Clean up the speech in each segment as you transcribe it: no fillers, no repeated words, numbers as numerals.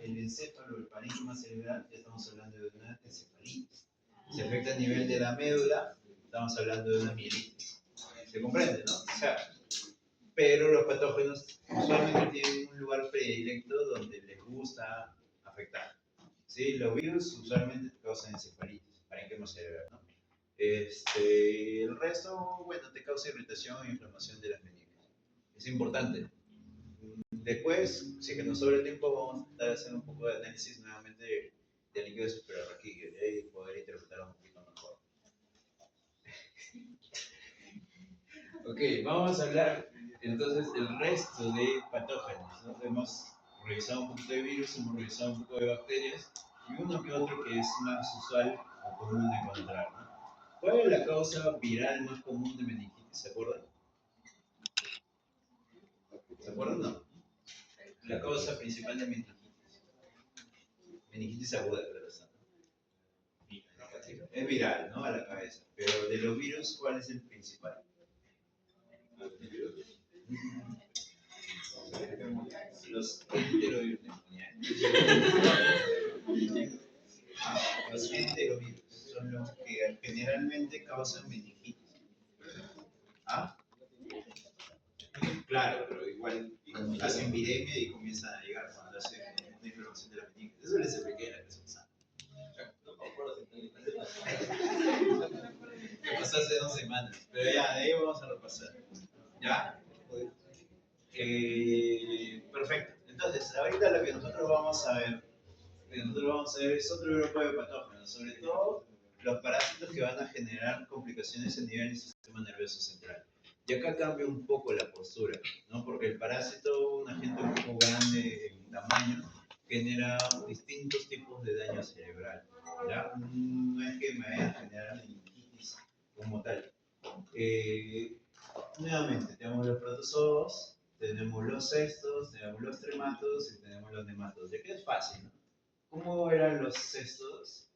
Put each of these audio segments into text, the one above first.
el encéfalo, el parénquima cerebral, ya estamos hablando de una encefalitis. Si afecta a nivel de la médula, estamos hablando de una mielitis. ¿Se comprende, no? O sea, pero los patógenos usualmente tienen un lugar predilecto donde les gusta afectar. ¿Sí? Los virus usualmente causan encefalitis, parénquima cerebral, ¿no? El resto, bueno, te causa irritación e inflamación de las meninges. Es importante. Después, si es que nos sobra el tiempo, vamos a intentar hacer un poco de análisis nuevamente de líquido suprarraquídeo y poder interpretarlo un poquito mejor. Ok, vamos a hablar entonces del resto de patógenos, ¿no? Hemos revisado un poquito de virus, hemos revisado un poco de bacterias y uno que otro que es más usual o común de encontrar, ¿no? ¿Cuál es la causa viral más común de meningitis? ¿Se acuerdan? ¿Se acuerdan? No. La causa principal de meningitis. Meningitis aguda, claro está. Es viral, ¿no? A la cabeza. Pero de los virus, ¿cuál es el principal? Los enterovirus. Los enterovirus son los que generalmente causan meningitis. ¿Ah? Claro, pero igual hacen viremia y comienzan a llegar cuando hacen una inflamación de la meninges. Eso les expliqué en la clase pasada. Que pasó hace 2 semanas. Pero ya, de ahí vamos a repasar. ¿Ya? Perfecto. Entonces, ahorita lo que nosotros vamos a ver, es otro grupo de patógenos, sobre todo los parásitos que van a generar complicaciones a nivel del sistema nervioso central. Y acá cambia un poco la postura, ¿no? Porque el parásito, un agente un poco grande en tamaño, genera distintos tipos de daño cerebral, ¿ya? No es que me vaya a generar meningitis como tal. Nuevamente, tenemos los protozoos, tenemos los cestos, tenemos los trematos y tenemos los nematodos. Ya que es fácil, ¿no? ¿Cómo eran los cestos?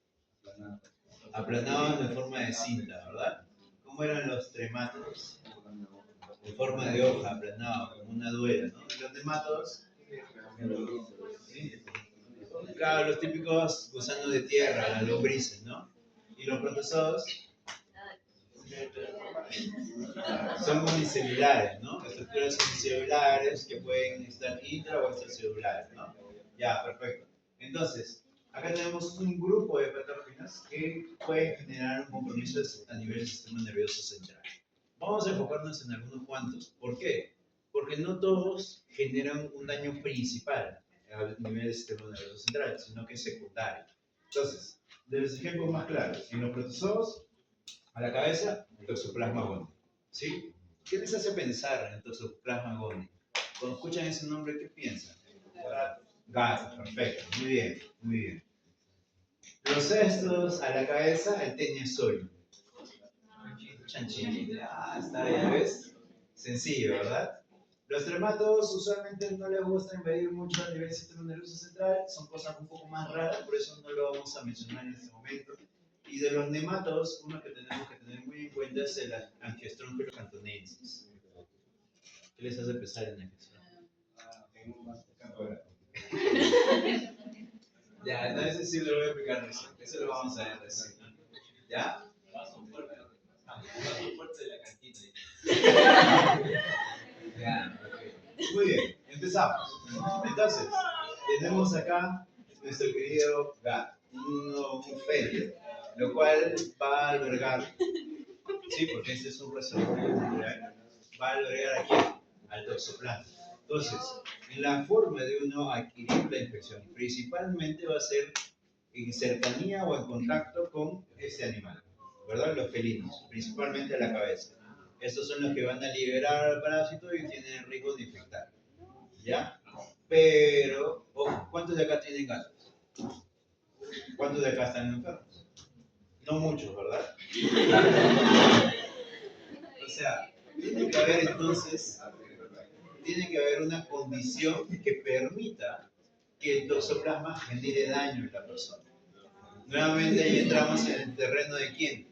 Aplanados de forma de cinta, ¿verdad? ¿Cómo eran los trematos? De forma de hoja, aplanados, como una duela, ¿no? Y los nematodos, ¿sí? Claro, los típicos gusanos de tierra, las lombrices, ¿no? Y los protozoos son unicelulares, ¿no? Estructuras unicelulares que pueden estar intra o extracelulares, ¿no? Ya, perfecto. Entonces, acá tenemos un grupo de patógenos que pueden generar un compromiso a nivel del sistema nervioso central. Vamos a enfocarnos en algunos cuantos. ¿Por qué? Porque no todos generan un daño principal a nivel del sistema nervioso central, sino que es secundario. Entonces, de los ejemplos más claros, en los protozoos, a la cabeza, Toxoplasma gondii. ¿Sí? ¿Qué les hace pensar en Toxoplasma gondii? Cuando escuchan ese nombre, ¿qué piensan? Gatos, perfecto. Muy bien, muy bien. Los cestos, a la cabeza, el Taeniosaurio. Chanchín. Ah, está bien, ¿ves? Sencillo, ¿verdad? Los trematos usualmente no les gusta invadir mucho a nivel del sistema nervioso central, son cosas un poco más raras, por eso no lo vamos a mencionar en este momento. Y de los nematodos, uno que tenemos que tener muy en cuenta es el Angiostrongylus cantonensis. ¿Qué les hace pensar en Angiostrongylus? Ya, no, ese sí lo voy a explicar recién, eso lo vamos a ver recién. ¿Ya? Paso fuerte de la cantina. Ya, ok. Muy bien, empezamos. Entonces, tenemos acá nuestro querido gato, un féretro, lo cual va a albergar, sí, porque este es un reservorio natural, va a albergar aquí, al toxoplasma. Entonces, la forma de uno adquirir la infección principalmente va a ser en cercanía o en contacto con este animal, ¿verdad? Los felinos, principalmente a la cabeza. Estos son los que van a liberar al parásito y tienen el riesgo de infectar, ¿ya? Pero, ojo, ¿cuántos de acá tienen gatos? ¿Cuántos de acá están enfermos? No muchos, ¿verdad? O sea, tiene que haber entonces, tiene que haber una condición que permita que el toxoplasma genere daño en la persona. Nuevamente ahí entramos en el terreno de quién?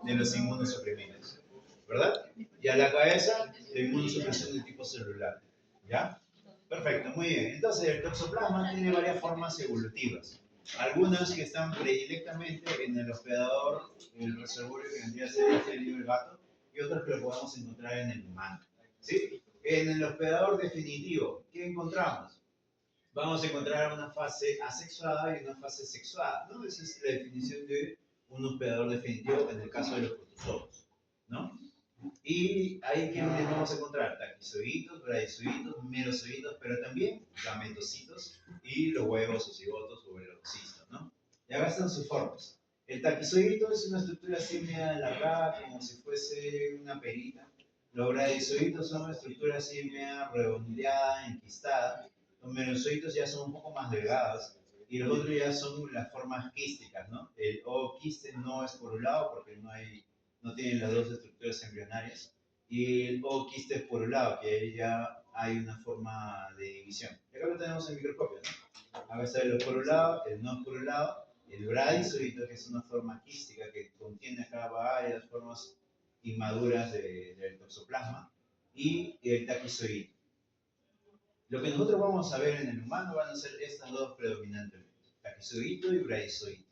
De los inmunosuprimidos, ¿verdad? Y a la cabeza, la inmunosupresión de tipo celular, ¿ya? Perfecto, muy bien. Entonces, el toxoplasma tiene varias formas evolutivas. Algunas que están predilectamente en el hospedador, el reservorio que vendría a ser el felino y el gato, y otras que lo podemos encontrar en el humano. ¿Sí? En el hospedador definitivo, ¿qué encontramos? Vamos a encontrar una fase asexuada y una fase sexuada, ¿no? Esa es la definición de un hospedador definitivo en el caso de los protozoos, ¿no? Y ahí que vamos a encontrar taquizoiditos, bradizoiditos, merozoiditos, pero también gametocitos y los huevos o cigotos o velocitos, ¿no? Y acá están sus formas. El taquizoidito es una estructura así media alargada, como si fuese una perita. Los bradizoiditos son una estructura así media redondeada, enquistada. Los merozoiditos ya son un poco más delgados. Y los otros ya son las formas quísticas, ¿no? El O-quiste no es por un lado porque no tienen las dos estructuras embrionarias, y el ooquiste por un lado, que ahí ya hay una forma de división. Y acá lo tenemos en microscopio, ¿no? Acá está el osporulado, el no osporulado, el bradizoito, que es una forma quística que contiene acá varias formas inmaduras del toxoplasma, y el taquizoide. Lo que nosotros vamos a ver en el humano van a ser estas dos predominantemente, taquizoidito y bradizoito.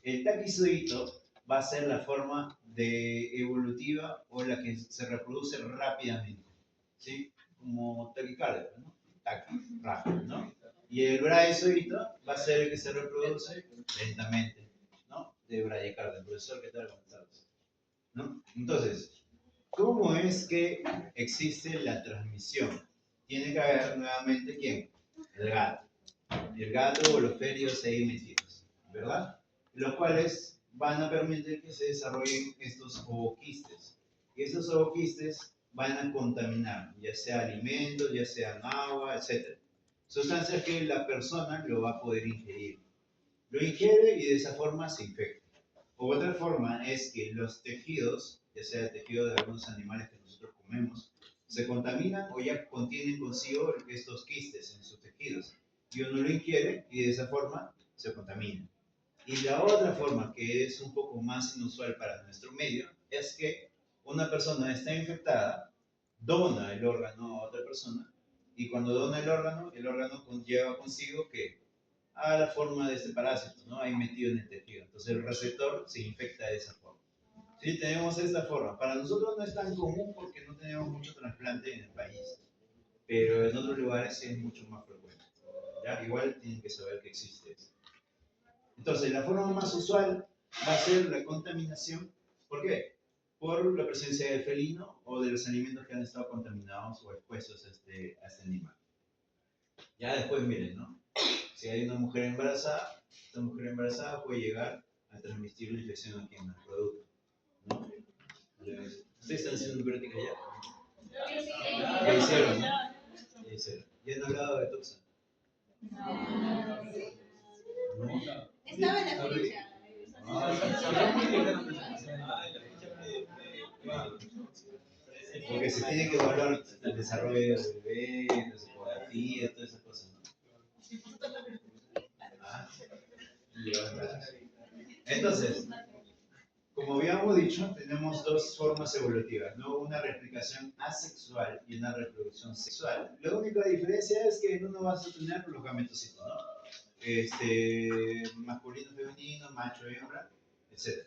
El taquizoidito va a ser la forma de evolutiva o la que se reproduce rápidamente, ¿sí? Como taquicardia, ¿no? Taqui, rápido, ¿no? Y el bradizoidito va a ser el que se reproduce lentamente, ¿no? De bradicardia. El profesor, ¿qué tal? ¿Cómo estás? ¿No? Entonces, ¿cómo es que existe la transmisión? Tiene que haber nuevamente, ¿quién? El gato. El gato o los ferios ahí metidos, ¿verdad? Los cuales van a permitir que se desarrollen estos ooquistes. Y estos ooquistes van a contaminar, ya sea alimentos, ya sea agua, etc. Sustancias que la persona lo va a poder ingerir. Lo ingiere y de esa forma se infecta. O otra forma es que los tejidos, ya sea el tejido de algunos animales que nosotros comemos, se contaminan o ya contienen consigo estos quistes en sus tejidos. Y uno lo ingiere y de esa forma se contamina. Y la otra forma, que es un poco más inusual para nuestro medio, es que una persona está infectada, dona el órgano a otra persona, y cuando dona el órgano lleva consigo que a la forma de este parásito, ¿no? Ahí metido en el tejido. Entonces el receptor se infecta de esa forma. Sí, tenemos esta forma. Para nosotros no es tan común porque no tenemos mucho trasplante en el país, pero en otros lugares sí es mucho más frecuente. ¿Ya? Igual tienen que saber que existe eso. Entonces, la forma más usual va a ser la contaminación. ¿Por qué? Por la presencia del felino o de los alimentos que han estado contaminados o expuestos a este animal. Ya después miren, ¿no? Si hay una mujer embarazada, esta mujer embarazada puede llegar a transmitir la infección aquí en el producto, ¿no? ¿Ustedes están haciendo práctica ya? Ya hicieron, ¿no? Ya hicieron. ¿Ya han hablado de toxa? ¿No? Estaba en la fecha. Porque se tiene que evaluar el desarrollo del bebé, las ecografías, todas esas cosas, ¿no? Ah, entonces, como habíamos dicho, tenemos dos formas evolutivas, ¿no? Una replicación asexual y una reproducción sexual. La única diferencia es que en uno vas a tener los gametocitos, ¿no? Masculino, femenino, macho, hembra, etc.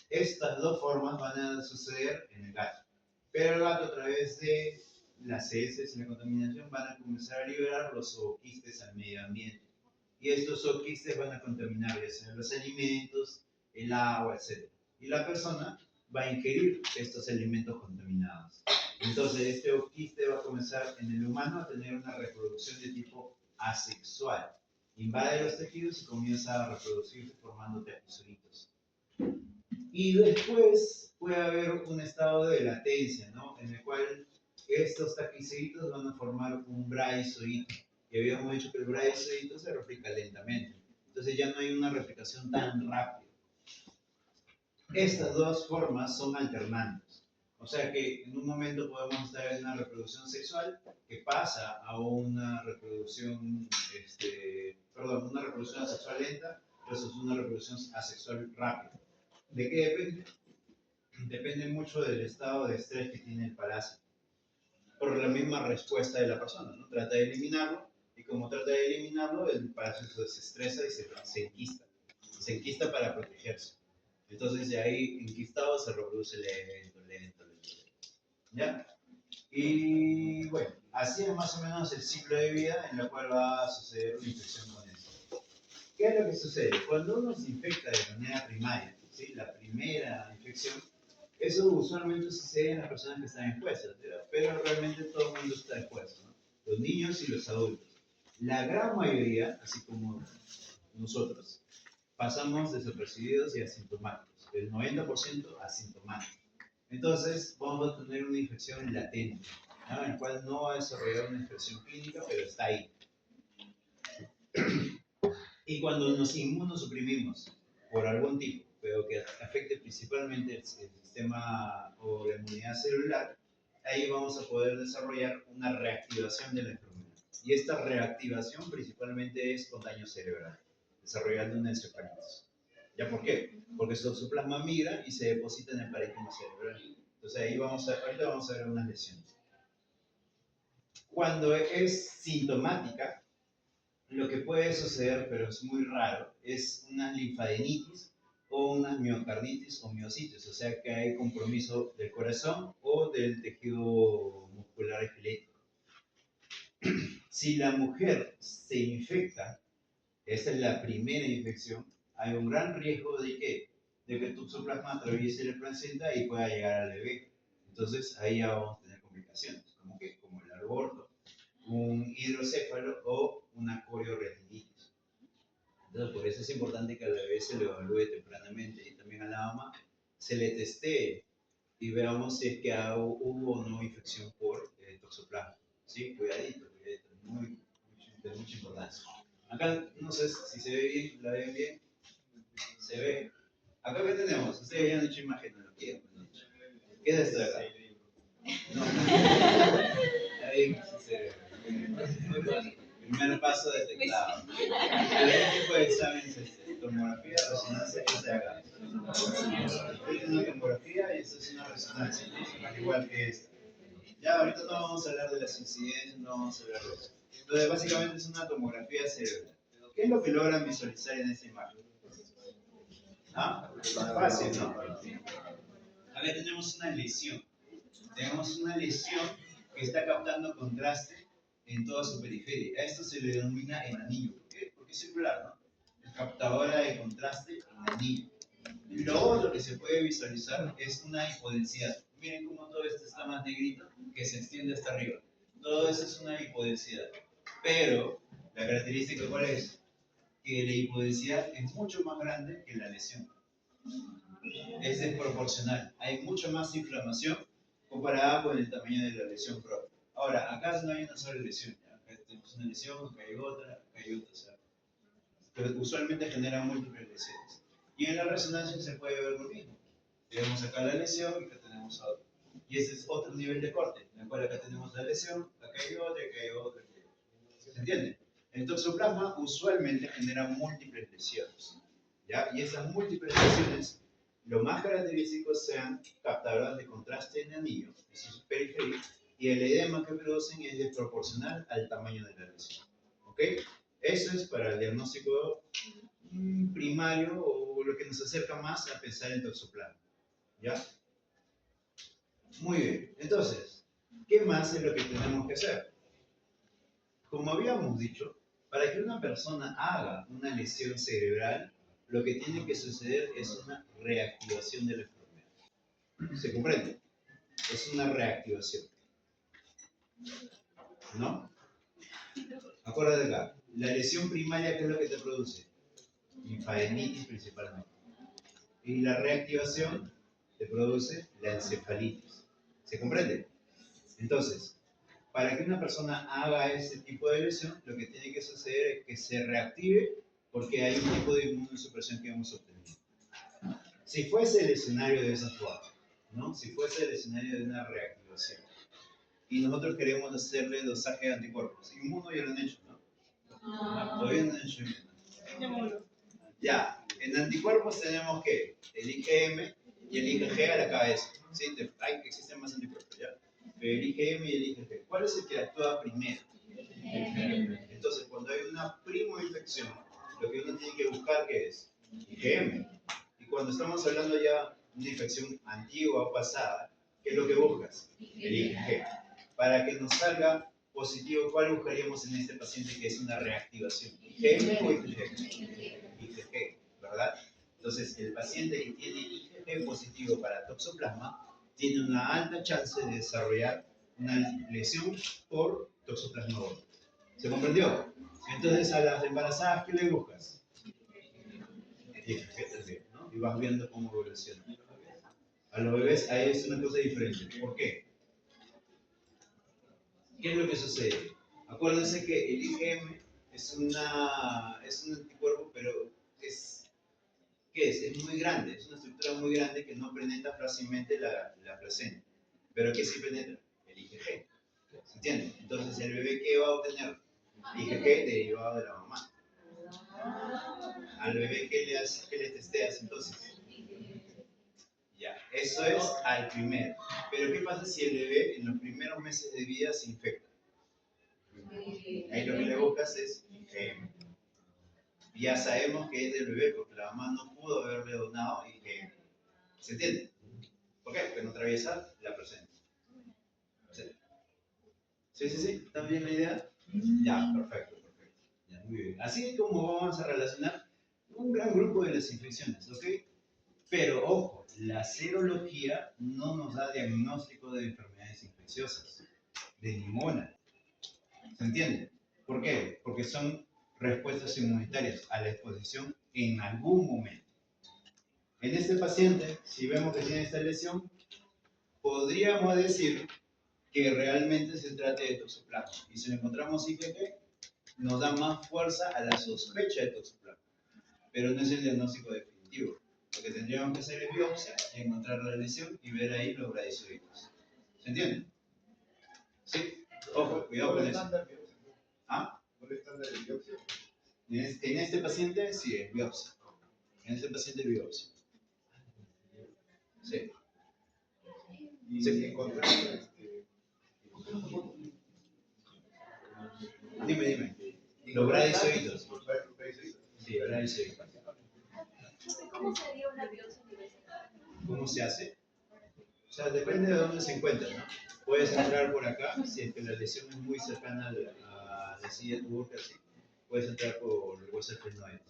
Estas dos formas van a suceder en el gato. Pero el gato, a través de las heces y la contaminación, van a comenzar a liberar los zooquistes al medio ambiente. Y estos zooquistes van a contaminar ya sea los alimentos, el agua, etc. Y la persona va a ingerir estos alimentos contaminados. Entonces, este ooquiste va a comenzar en el humano a tener una reproducción de tipo asexual. Invade los tejidos y comienza a reproducirse formando tejidos. Y después puede haber un estado de latencia, ¿no? En el cual estos taquiceitos van a formar un braizoito. Y habíamos dicho que el braizoito se replica lentamente. Entonces ya no hay una replicación tan rápida. Estas dos formas son alternantes. O sea que en un momento podemos estar en una reproducción sexual que pasa a una reproducción, una reproducción asexual lenta versus una reproducción asexual rápida. ¿De qué depende? Depende mucho del estado de estrés que tiene el parásito. por la misma respuesta de la persona, ¿no? Trata de eliminarlo, y como trata de eliminarlo, el parásito se estresa y se enquista. Se enquista para protegerse. Entonces, de ahí, enquistado, se reproduce lento, lento, lento. ¿Ya? Y bueno, así es más o menos el ciclo de vida en el cual va a suceder una infección con esto. ¿Qué es lo que sucede? Cuando uno se infecta de manera primaria, ¿sí? La primera infección, eso usualmente sucede en las personas que están expuestas, pero realmente todo el mundo está expuesto, ¿no? Los niños y los adultos. La gran mayoría, así como nosotros, pasamos desapercibidos y asintomáticos. El 90% asintomático. Entonces, vamos a tener una infección latente, ¿no? En el cual no va a desarrollar una infección clínica, pero está ahí. Y cuando nos inmunosuprimimos por algún tipo, pero que afecte principalmente el sistema o la inmunidad celular, ahí vamos a poder desarrollar una reactivación de la enfermedad. Y esta reactivación principalmente es con daño cerebral, desarrollando una encefalitis. ¿Ya por qué? Porque su toxoplasma migra y se deposita en el parénquima cerebral. Entonces ahí ahorita vamos a ver unas lesiones. Cuando es sintomática, lo que puede suceder, pero es muy raro, es una linfadenitis o una miocarditis o miositis, o sea que hay compromiso del corazón o del tejido muscular esquelético. Si la mujer se infecta, esa es la primera infección, hay un gran riesgo de que el toxoplasma atraviese la placenta y pueda llegar al bebé. Entonces ahí ya vamos a tener complicaciones, como el aborto, un hidrocéfalo o una corioretinitis. Entonces, por eso es importante que al bebé se le evalúe tempranamente y también a la mamá se le testee y veamos si es que hubo o no infección por toxoplasma. ¿Sí? Cuidadito, de mucha importancia. Acá, no sé si se ve bien, la ven bien, se ve. Acá que tenemos, ustedes ya han hecho imagen, no lo quieren. ¿Qué es esto de acá? No. Ahí se ve. Primer paso detectado. ¿Qué tipo de examen es este? Tomografía, resonancia, ¿qué se haga? Esta es una tomografía y esta es una resonancia, ¿no? Al igual que esta. Ya ahorita no vamos a hablar de las incidencias, no vamos a hablar de eso. Entonces, básicamente es una tomografía cerebral. ¿Qué es lo que logran visualizar en esta imagen? ¿Ah? Fácil, ¿no? Acá tenemos una lesión. Tenemos una lesión que está captando contraste en toda su periferia. A esto se le denomina enanillo. ¿Por qué? Porque es circular, ¿no? Es captadora de contraste enanillo. Lo otro que se puede visualizar es una hipodensidad. Miren cómo todo esto está más negrito, que se extiende hasta arriba. Todo eso es una hipodensidad. Pero, la característica ¿cuál es? Que la hipodensidad es mucho más grande que la lesión. Es desproporcional. Hay mucha más inflamación comparada con el tamaño de la lesión propia. Ahora, acá no hay una sola lesión. ¿Ya? Acá tenemos una lesión, acá hay otra, acá hay otra. O sea, pero usualmente genera múltiples lesiones. Y en la resonancia se puede ver lo mismo. Tenemos acá la lesión y acá tenemos otra. Y ese es otro nivel de corte, en el cual acá tenemos la lesión, acá hay otra, acá hay otra, acá hay otra. ¿Se entiende? El toxoplasma usualmente genera múltiples lesiones. ¿Ya? Y esas múltiples lesiones, lo más característico sean captadoras de contraste en anillo, en su periferia, y el edema que producen es desproporcional al tamaño de la lesión. ¿Ok? Eso es para el diagnóstico primario o lo que nos acerca más a pensar en toxoplasma. ¿Ya? Muy bien. Entonces, ¿qué más es lo que tenemos que hacer? Como habíamos dicho, para que una persona haga una lesión cerebral, lo que tiene que suceder es una reactivación de la enfermedad. ¿Se comprende? Es una reactivación. ¿No? Acuérdate acá. La lesión primaria, ¿qué es lo que te produce? Linfadenitis principalmente. Y la reactivación te produce la encefalitis. ¿Se comprende? Entonces, para que una persona haga ese tipo de lesión, lo que tiene que suceder es que se reactive porque hay un tipo de inmunosupresión que hemos obtenido. Si fuese el escenario de esa forma, ¿no? Si fuese el escenario de una reactivación, y nosotros queremos hacerle dosaje de anticuerpos, inmuno ya lo han hecho, ¿no? Todavía no han hecho inmuno. Ya, en anticuerpos tenemos que el IgM y el IgG a la cabeza. ¿Sí? Existen más anticuerpos, ¿ya? El IgM y el IgG. ¿Cuál es el que actúa primero? Entonces, cuando hay una primoinfección, lo que uno tiene que buscar, ¿qué es? IgM. Y cuando estamos hablando ya de una infección antigua o pasada, ¿qué es lo que buscas? El IgG. Para que nos salga positivo, ¿cuál buscaríamos en este paciente que es una reactivación? ¿IgM o IgG? IgG, ¿verdad? Entonces, el paciente que tiene IgG positivo para toxoplasma tiene una alta chance de desarrollar una lesión por toxoplasma gordo. ¿Se comprendió? Entonces, a las embarazadas, ¿qué le buscas? IgG también, ¿no? Y vas viendo cómo evoluciona. A los bebés, ahí es una cosa diferente. ¿Por qué? ¿Qué es lo que sucede? Acuérdense que el IgM es un anticuerpo, pero ¿qué es? Es muy grande, es una estructura muy grande que no penetra fácilmente la placenta. ¿Pero qué sí penetra? El IgG. ¿Se entiende? Entonces, ¿el bebé qué va a obtener? IgG derivado de la mamá. ¿Al bebé qué le testeas entonces? Ya, eso es al primero. Pero ¿qué pasa si el bebé en los primeros meses de vida se infecta? Ahí lo que le buscas es IgM. Ya sabemos que es del bebé porque la mamá no pudo haberle donado IgM. ¿Se entiende? ¿Por qué? Porque no atraviesa la placenta. ¿Sí? ¿Sí? ¿Está bien la idea? Ya, perfecto. Ya, muy bien. Así es como vamos a relacionar un gran grupo de las infecciones, ¿ok? Pero ojo, la serología no nos da diagnóstico de enfermedades infecciosas, de ninguna. ¿Se entiende? ¿Por qué? Porque son respuestas inmunitarias a la exposición en algún momento. En este paciente, si vemos que tiene esta lesión, podríamos decir que realmente se trata de toxoplasma. Y si lo encontramos IgG, nos da más fuerza a la sospecha de toxoplasma. Pero no es el diagnóstico definitivo. Lo que tendríamos que hacer es biopsia, encontrar la lesión y ver ahí los bradizoides. ¿Se entiende? Sí. Ojo, cuidado con eso. ¿Ah? ¿Cuál es el estándar de biopsia? En este paciente, sí, es biopsia. En este paciente, biopsia. Sí. Y Sí. encontrar Dime. Los bradizoides. Sí, bradizoides. ¿Cómo sería una biopsia universal? ¿Cómo se hace? O sea, depende de dónde se encuentra, ¿no? Puedes entrar por acá, si es que la lesión es muy cercana a la silla de tu boca, así, puedes entrar por el hueso esfenoide.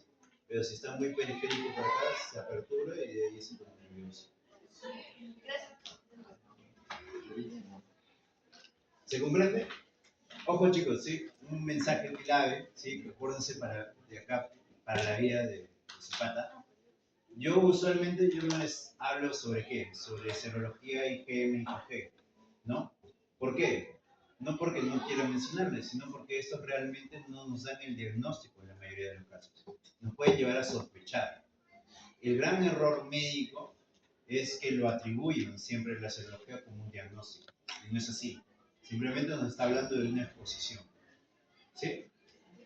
Pero si está muy periférico por acá, se apertura y de ahí se pone el biopsia. ¿Se comprende? Ojo chicos, ¿sí? Un mensaje clave, ¿sí? Recuérdense de acá, para la vida de Zapata. Yo usualmente no les hablo sobre qué, sobre serología, IgM y IgG, ¿no? ¿Por qué? No porque no quiera mencionarles, sino porque estos realmente no nos dan el diagnóstico en la mayoría de los casos. Nos puede llevar a sospechar. El gran error médico es que lo atribuyen siempre a la serología como un diagnóstico. Y no es así. Simplemente nos está hablando de una exposición. ¿Sí?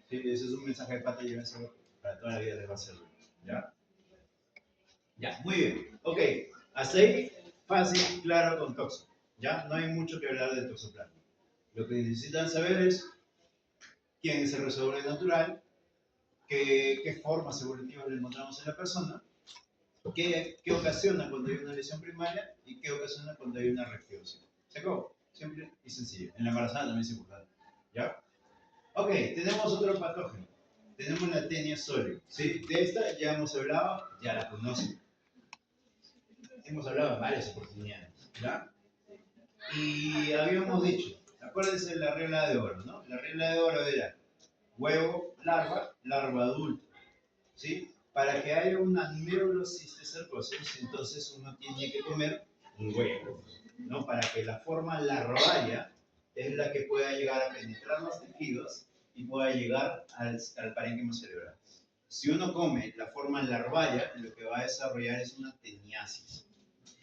Sí, ese es un mensaje de pata y llévenselo para toda la vida les va a servir. ¿Ya? Ya, muy bien. Ok, hasta ahí fácil, claro, con toxo. Ya, no hay mucho que hablar de toxoplasma. Lo que necesitan saber es quién es el reservorio natural, qué formas evolutivas le encontramos en la persona, qué ocasiona cuando hay una lesión primaria y qué ocasiona cuando hay una reactivación. ¿Se acabó? Simple y sencillo. En la embarazada también es importante. ¿Ya? Ok, tenemos otro patógeno. Tenemos la tenia sólida. ¿Sí? De esta ya hemos hablado, ya la conocen. Hemos hablado en varias oportunidades. ¿Ya? Y habíamos dicho, acuérdense de la regla de oro, ¿no? La regla de oro era huevo, larva adulta, ¿sí? Para que haya una neurocisticercosis, entonces uno tiene que comer un huevo, ¿no? Para que la forma larvaria es la que pueda llegar a penetrar los tejidos y pueda llegar al parénquima cerebral. Si uno come la forma larvaria, lo que va a desarrollar es una teniasis.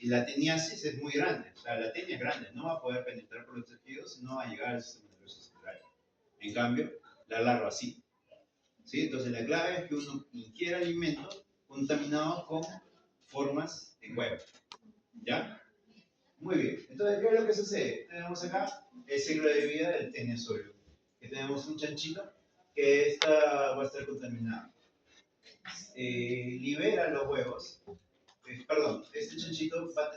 Y la teniasis es muy grande, o sea, la tenia es grande, no va a poder penetrar por los tejidos, no va a llegar al sistema nervioso central. En cambio, la larva sí. ¿Sí? Entonces, la clave es que uno ingiera alimentos contaminados con formas en huevo. ¿Ya? Muy bien. Entonces, ¿qué es lo que sucede? Tenemos acá el ciclo de vida del tenesólogo. Que tenemos un chanchito que va a estar contaminado. Libera los huevos. Perdón, este chanchito va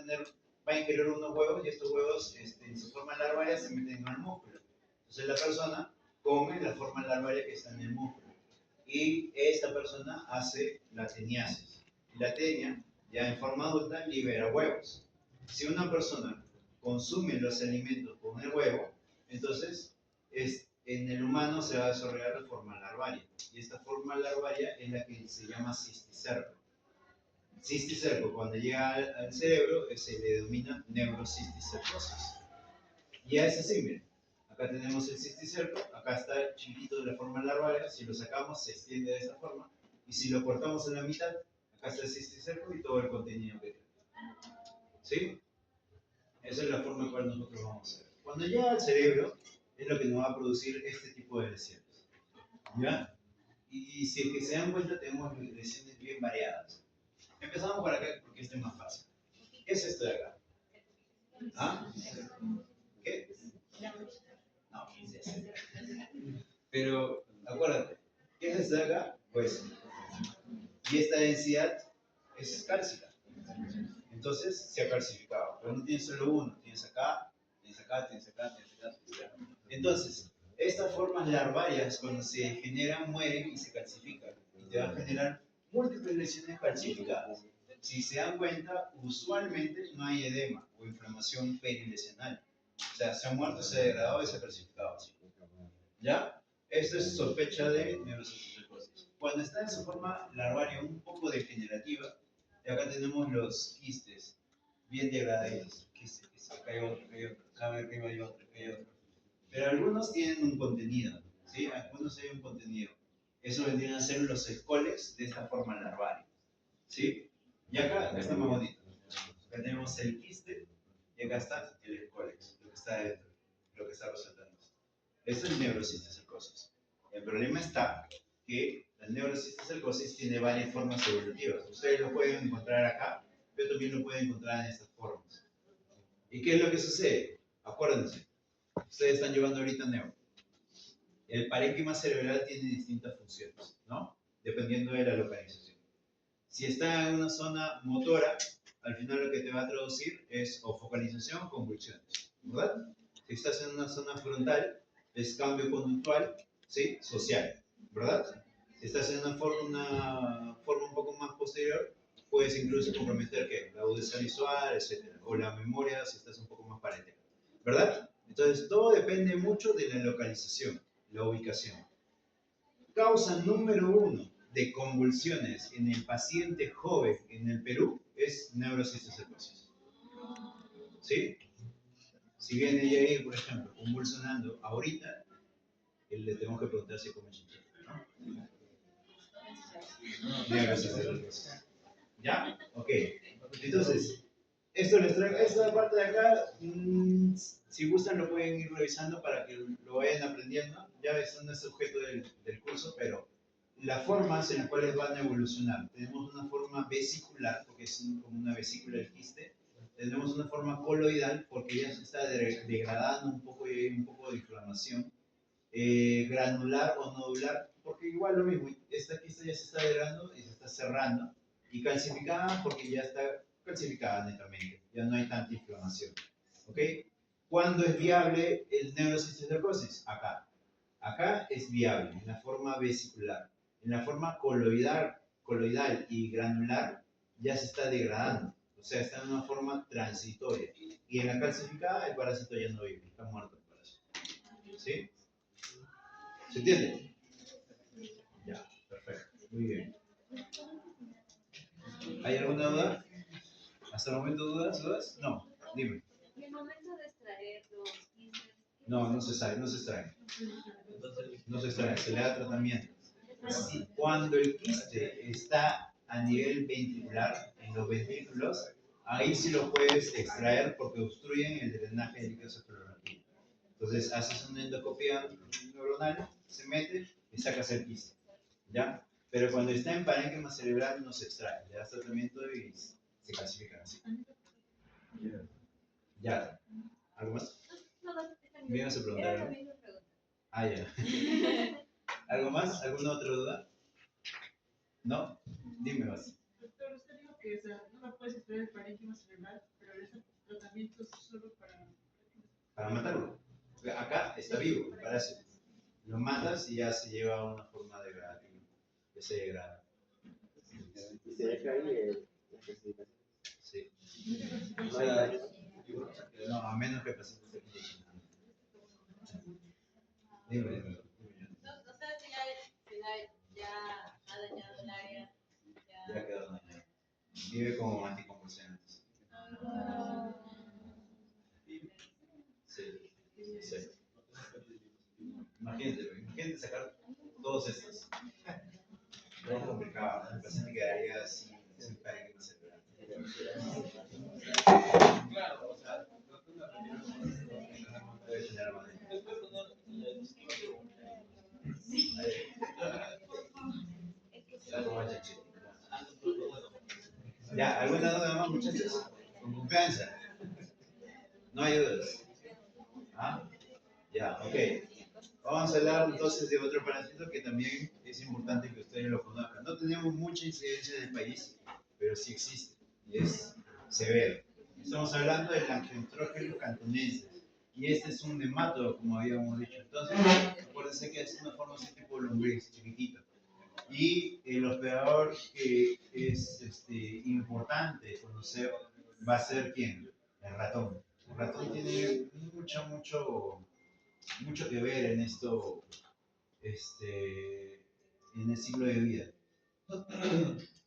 a ingerir unos huevos y estos huevos en su forma larvaria se meten en el músculo. Entonces la persona come la forma larvaria que está en el músculo. Y esta persona hace la teniasis. Y la tenia, ya en forma adulta, libera huevos. Si una persona consume los alimentos con el huevo, entonces en el humano se va a desarrollar la forma larvaria. Y esta forma larvaria es la que se llama cisticerco. Cisticerco, cuando llega al cerebro, se le denomina neurocisticercosis. Y es así, miren. Acá tenemos el cisticerco, acá está chiquito de la forma larvaria, si lo sacamos se extiende de esta forma, y si lo cortamos en la mitad, acá está el cisticerco y todo el contenido que tiene. ¿Sí? Esa es la forma en la cual nosotros vamos a hacer. Cuando llega al cerebro, es lo que nos va a producir este tipo de lesiones. ¿Ya? Y si es que se dan cuenta, tenemos lesiones bien variadas. Empezamos por acá porque este es más fácil. ¿Qué es esto de acá? ¿Ah? ¿Qué? No, sí, sí. Pero acuérdate, ¿qué es esto de acá? Pues, y esta densidad es cálcica. Entonces se ha calcificado. Pero no tienes solo uno, tienes acá, tienes acá, tienes acá, tienes acá, tienes acá. Entonces, estas formas larvarias, cuando se generan, mueren y se calcifican. Y te va a generar múltiples lesiones calcificadas. Si se dan cuenta, usualmente no hay edema o inflamación perilesional. O sea, se ha muerto, se ha degradado y se ha calcificado. ¿Ya? Esto es sospecha de neurocisticercosis. Cuando está en su forma larvaria un poco degenerativa, y acá tenemos los quistes, bien degradados. Quiste, acá hay otro, acá hay otro, acá arriba hay otro, acá hay otro. Pero algunos tienen un contenido, ¿sí? Algunos hay un contenido. Eso vendrían a ser los escoles de esta forma larvaria, ¿sí? Y acá está más bonito. Acá tenemos el quiste y acá está el escolex, lo que está adentro, lo que está resaltando. Esto es neurocisticercosis. El problema está que la neurocisticercosis tiene varias formas evolutivas. Ustedes lo pueden encontrar acá, pero también lo pueden encontrar en estas formas. ¿Y qué es lo que sucede? Acuérdense, ustedes están llevando ahorita neuro. El parénquima cerebral tiene distintas funciones, ¿no? Dependiendo de la localización. Si está en una zona motora, al final lo que te va a traducir es o focalización o convulsiones, ¿verdad? Si estás en una zona frontal, es cambio conductual, ¿sí? Social, ¿verdad? Si estás en una forma un poco más posterior, puedes incluso comprometer ¿qué? La audiencia visual, etc. O la memoria si estás un poco más parental, ¿verdad? Entonces, todo depende mucho de la localización, la ubicación. Causa número 1 de convulsiones en el paciente joven en el Perú es neurocisticercosis. ¿Sí? Si viene Yair, por ejemplo, convulsionando ahorita, le tenemos que preguntar si come chinchilla, ¿no? Neurocisticercosis. ¿Ya? Ok. Entonces, esto les traigo, esta parte de acá, si gustan lo pueden ir revisando para que lo vayan aprendiendo. Ya eso no es objeto del curso, pero las formas en las cuales van a evolucionar. Tenemos una forma vesicular, porque es como una vesícula del quiste. Tenemos una forma coloidal, porque ya se está degradando un poco y hay un poco de inflamación. Granular o nodular, porque igual lo mismo, esta quiste ya se está degradando y se está cerrando. Y calcificada, porque ya está calcificada netamente, ya no hay tanta inflamación. ¿Ok? ¿Cuándo es viable el neurocisticercosis? Acá. Acá es viable, en la forma vesicular. En la forma coloidal y granular ya se está degradando, o sea, está en una forma transitoria. Y en la calcificada el parásito ya no vive, está muerto el parásito. ¿Sí? ¿Se entiende? Ya, perfecto, muy bien. ¿Hay alguna duda? ¿Hasta el momento dudas? No, dime. Y el momento de extraer los quistes. No, no se sabe, no se extrae. No se extrae, se le da tratamiento. Sí, cuando el quiste está a nivel ventricular, en los ventrículos, ahí sí lo puedes extraer porque obstruyen el drenaje de líquido cefalorraquídeo. Entonces haces una endoscopia neuronal, se mete y sacas el quiste. ¿Ya? Pero cuando está en parénquima cerebral no se extrae, le das tratamiento y se clasifica así. Ya. ¿Algo más? No, no, ¿Me ibas a preguntar era la algo? misma pregunta. Ah, ya. ¿Algo más? ¿Alguna otra duda? ¿No? Dime más. Doctor, usted dijo que no me puedes extraer el parénquima cerebral, pero ese tratamiento es solo Para matarlo. Acá está vivo, el parásito. Lo matas y ya se lleva a una forma degradativa. Que se degrada. Y se deja ahí la clasificación. Sí. No hay daño. No, a menos que el paciente esté condicionado. Dime. No sé si ya ha dañado el área. Ya quedó dañado. Vive como anticonvulsionantes. Sí. Sí. Imagínate sacar todos estos. No es complicado, ¿no? El paciente quedaría sin parénquima cerebral. Claro, o sea, Debe tener más de- después cuando la toma chachita. Ya, ¿alguna duda más, muchachos? Con confianza. No hay dudas. ¿Ah? Ya, ok. Vamos a hablar entonces de otro parásito que también es importante que ustedes lo conozcan. No tenemos mucha incidencia en el país, pero sí existe y es severo. Estamos hablando del Angiostrongylus cantonensis y este es un nematodo, como habíamos dicho. Entonces, acuérdense que es una forma así tipo lombriz, chiquitito. Y el hospedador que es importante conocer va a ser ¿quién? El ratón. El ratón tiene mucho que ver en esto, en el ciclo de vida.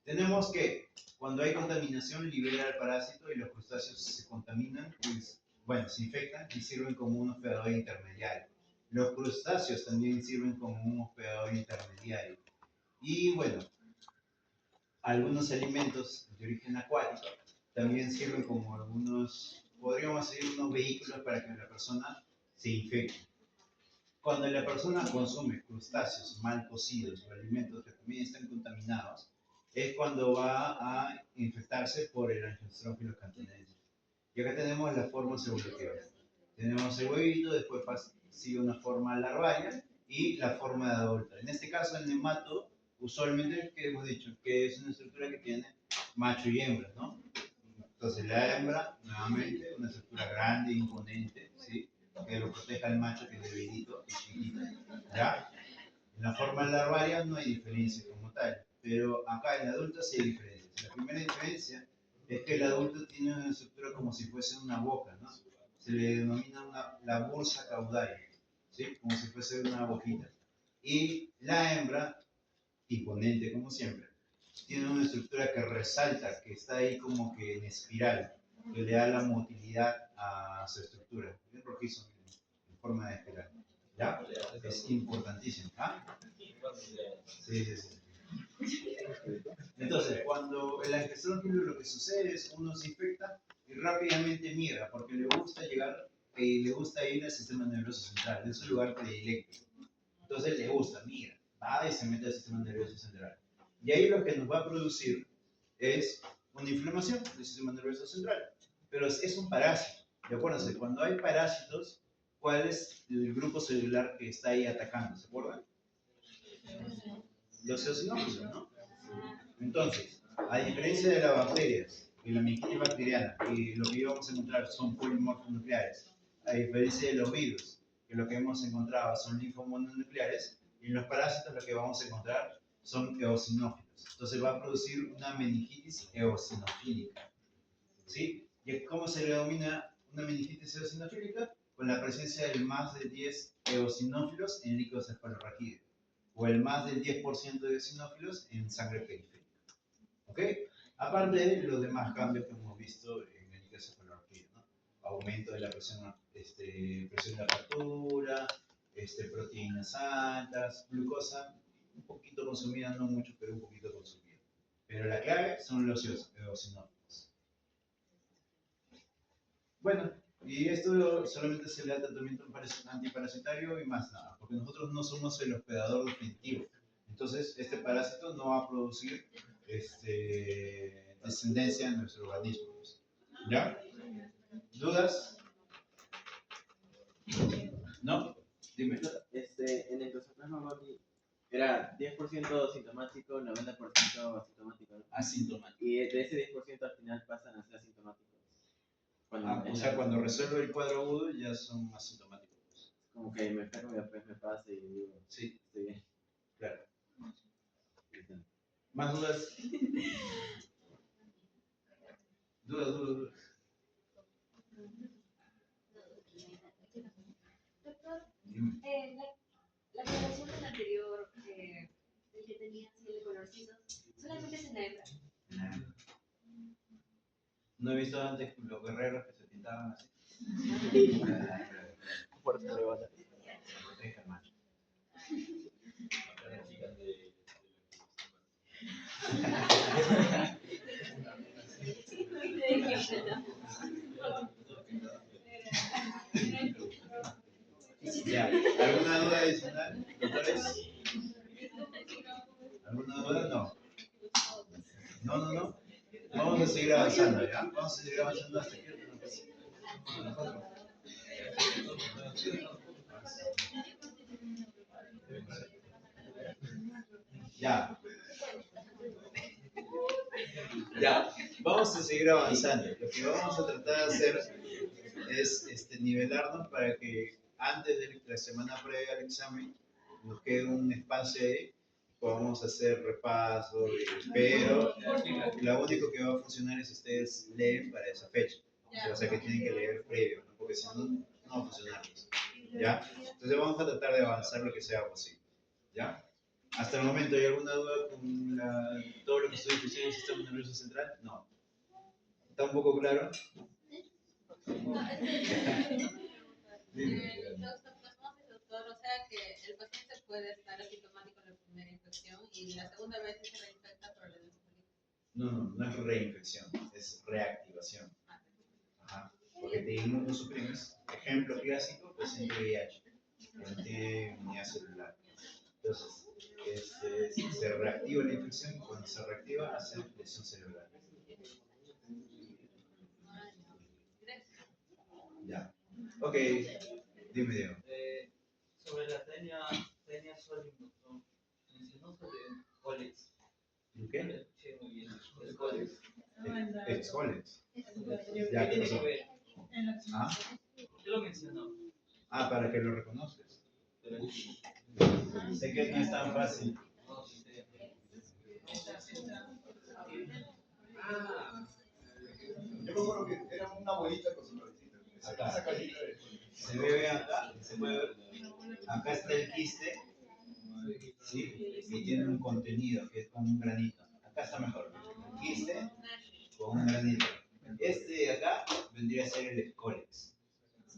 Tenemos que cuando hay contaminación libera el parásito y los crustáceos se contaminan, pues, bueno, se infectan y sirven como un hospedador intermediario. Los crustáceos también sirven como un hospedador intermediario. Y bueno, algunos alimentos de origen acuático también sirven como algunos, podríamos decir, unos vehículos para que la persona se infecte. Cuando la persona consume crustáceos mal cocidos o alimentos que también están contaminados, es cuando va a infectarse por el Angiostrongylus cantonensis. Y acá tenemos las formas evolutivas. Tenemos el huevito, después sigue una forma larvaria y la forma de adulta. En este caso, el nemato, usualmente, que hemos dicho, que es una estructura que tiene macho y hembra, ¿no? Entonces, la hembra, nuevamente, una estructura grande, imponente, ¿sí? Que lo proteja al macho, que es debilito y chiquito, ¿ya? En la forma larvaria no hay diferencia como tal, pero acá en la adulta sí hay diferencias. La primera diferencia es que el adulto tiene una estructura como si fuese una boca, ¿no? Se le denomina la bursa caudal, ¿sí? Como si fuese una boquita. Y la hembra, imponente como siempre, tiene una estructura que resalta, que está ahí como que en espiral, que le da la motilidad a su estructura. Es rojizo, en forma de espiral. ¿Ya? Es importantísimo. ¿Ah? Sí, sí, sí. Entonces, cuando el angiostrongylus lo que sucede es uno se infecta y rápidamente migra, porque le gusta le gusta ir al sistema nervioso central, es su lugar predilecto. Entonces le gusta, migra, va y se mete al sistema nervioso central. Y ahí lo que nos va a producir es una inflamación del sistema nervioso central. Pero es un parásito. Y acuérdense, cuando hay parásitos, ¿cuál es el grupo celular que está ahí atacando? ¿Se acuerdan? Los eosinófilos, ¿no? Entonces, a diferencia de las bacterias y la meningitis bacteriana, que lo que íbamos a encontrar son polimorfos nucleares, a diferencia de los virus, que lo que hemos encontrado son linfomononucleares, y en los parásitos lo que vamos a encontrar son eosinófilos. Entonces va a producir una meningitis eosinofílica. ¿Sí? ¿Y cómo se le denomina una meningitis eosinofílica? Con la presencia del más de 10 eosinófilos en líquidos cefalorraquídeos, o el más del 10% de eosinófilos en sangre periférica. ¿Ok? Aparte de los demás cambios que hemos visto en el encefalorraquídeo, ¿no? Aumento de la presión, presión de apertura, proteínas altas, glucosa, un poquito consumida, no mucho, pero un poquito consumida. Pero la clave son los eosinófilos. Bueno, y esto solamente se le da tratamiento antiparasitario y más nada, porque nosotros no somos el hospedador definitivo. Entonces, este parásito no va a producir descendencia en nuestro organismo. ¿Ya? ¿Dudas? ¿No? Dime. En el tosoplasma Bobby era 10% sintomático, 90% asintomático, ¿no? Asintomático. Y de ese 10% al final pasan a ser asintomáticos. O sea, cuando resuelve el cuadro agudo ya son asintomáticos. Como que me enfermo y después me pasa y digo, Sí, estoy bien. claro. ¿Más dudas? Dudas. Doctor, Dime. la aclaración del anterior, del que tenía así el colorcito, solamente es en la hembra. ¿No he visto antes los guerreros que se pintaban así? Por eso le va a dar. Deja el macho. Ya, ¿alguna duda adicional, doctores? ¿Alguna duda? No. Vamos a seguir avanzando, ¿ya? Vamos a seguir avanzando hasta que Ya, vamos a seguir avanzando. Lo que vamos a tratar de hacer es nivelarnos para que antes de la semana previa al examen nos quede un espacio ahí, podamos hacer repaso, pero lo único que va a funcionar es ustedes leen para esa fecha. O sea que tienen que leer previo, ¿no? Porque si no, no va a funcionar. ¿Ya? Entonces vamos a tratar de avanzar lo que sea posible. ¿Ya? Hasta el momento, ¿hay alguna duda con todo lo que estoy diciendo en el sistema nervioso central? No. ¿Está un poco claro? Los toxoplasmosis, doctor, o sea que el paciente puede estar asintomático en la primera infección y la segunda vez se reinfecta por el encefalitis. No es reinfección, es reactivación. Ajá. Porque te inmunosuprimes. Ejemplo clásico, paciente VIH, que no tiene inmunidad celular. Entonces, se reactiva la infección y cuando se reactiva hace lesión celular. Ya. Ok, dime, Diego. Sobre la tenia Solim, doctor, mencionó sobre Colex. ¿Qué? Sí, muy bien. Es Colex. Excolex. Ya, ¿qué pasó? ¿Ah? ¿Qué lo mencionó? Para que lo reconozcas. Sé que no es tan fácil. Yo me acuerdo que era una bolita con su cabecita. Esa carita de... Se ve acá, se puede ver. Acá está el quiste, ¿sí? Y tiene un contenido que es como un granito. Acá está mejor. El quiste con un granito. Este de acá vendría a ser el escólex,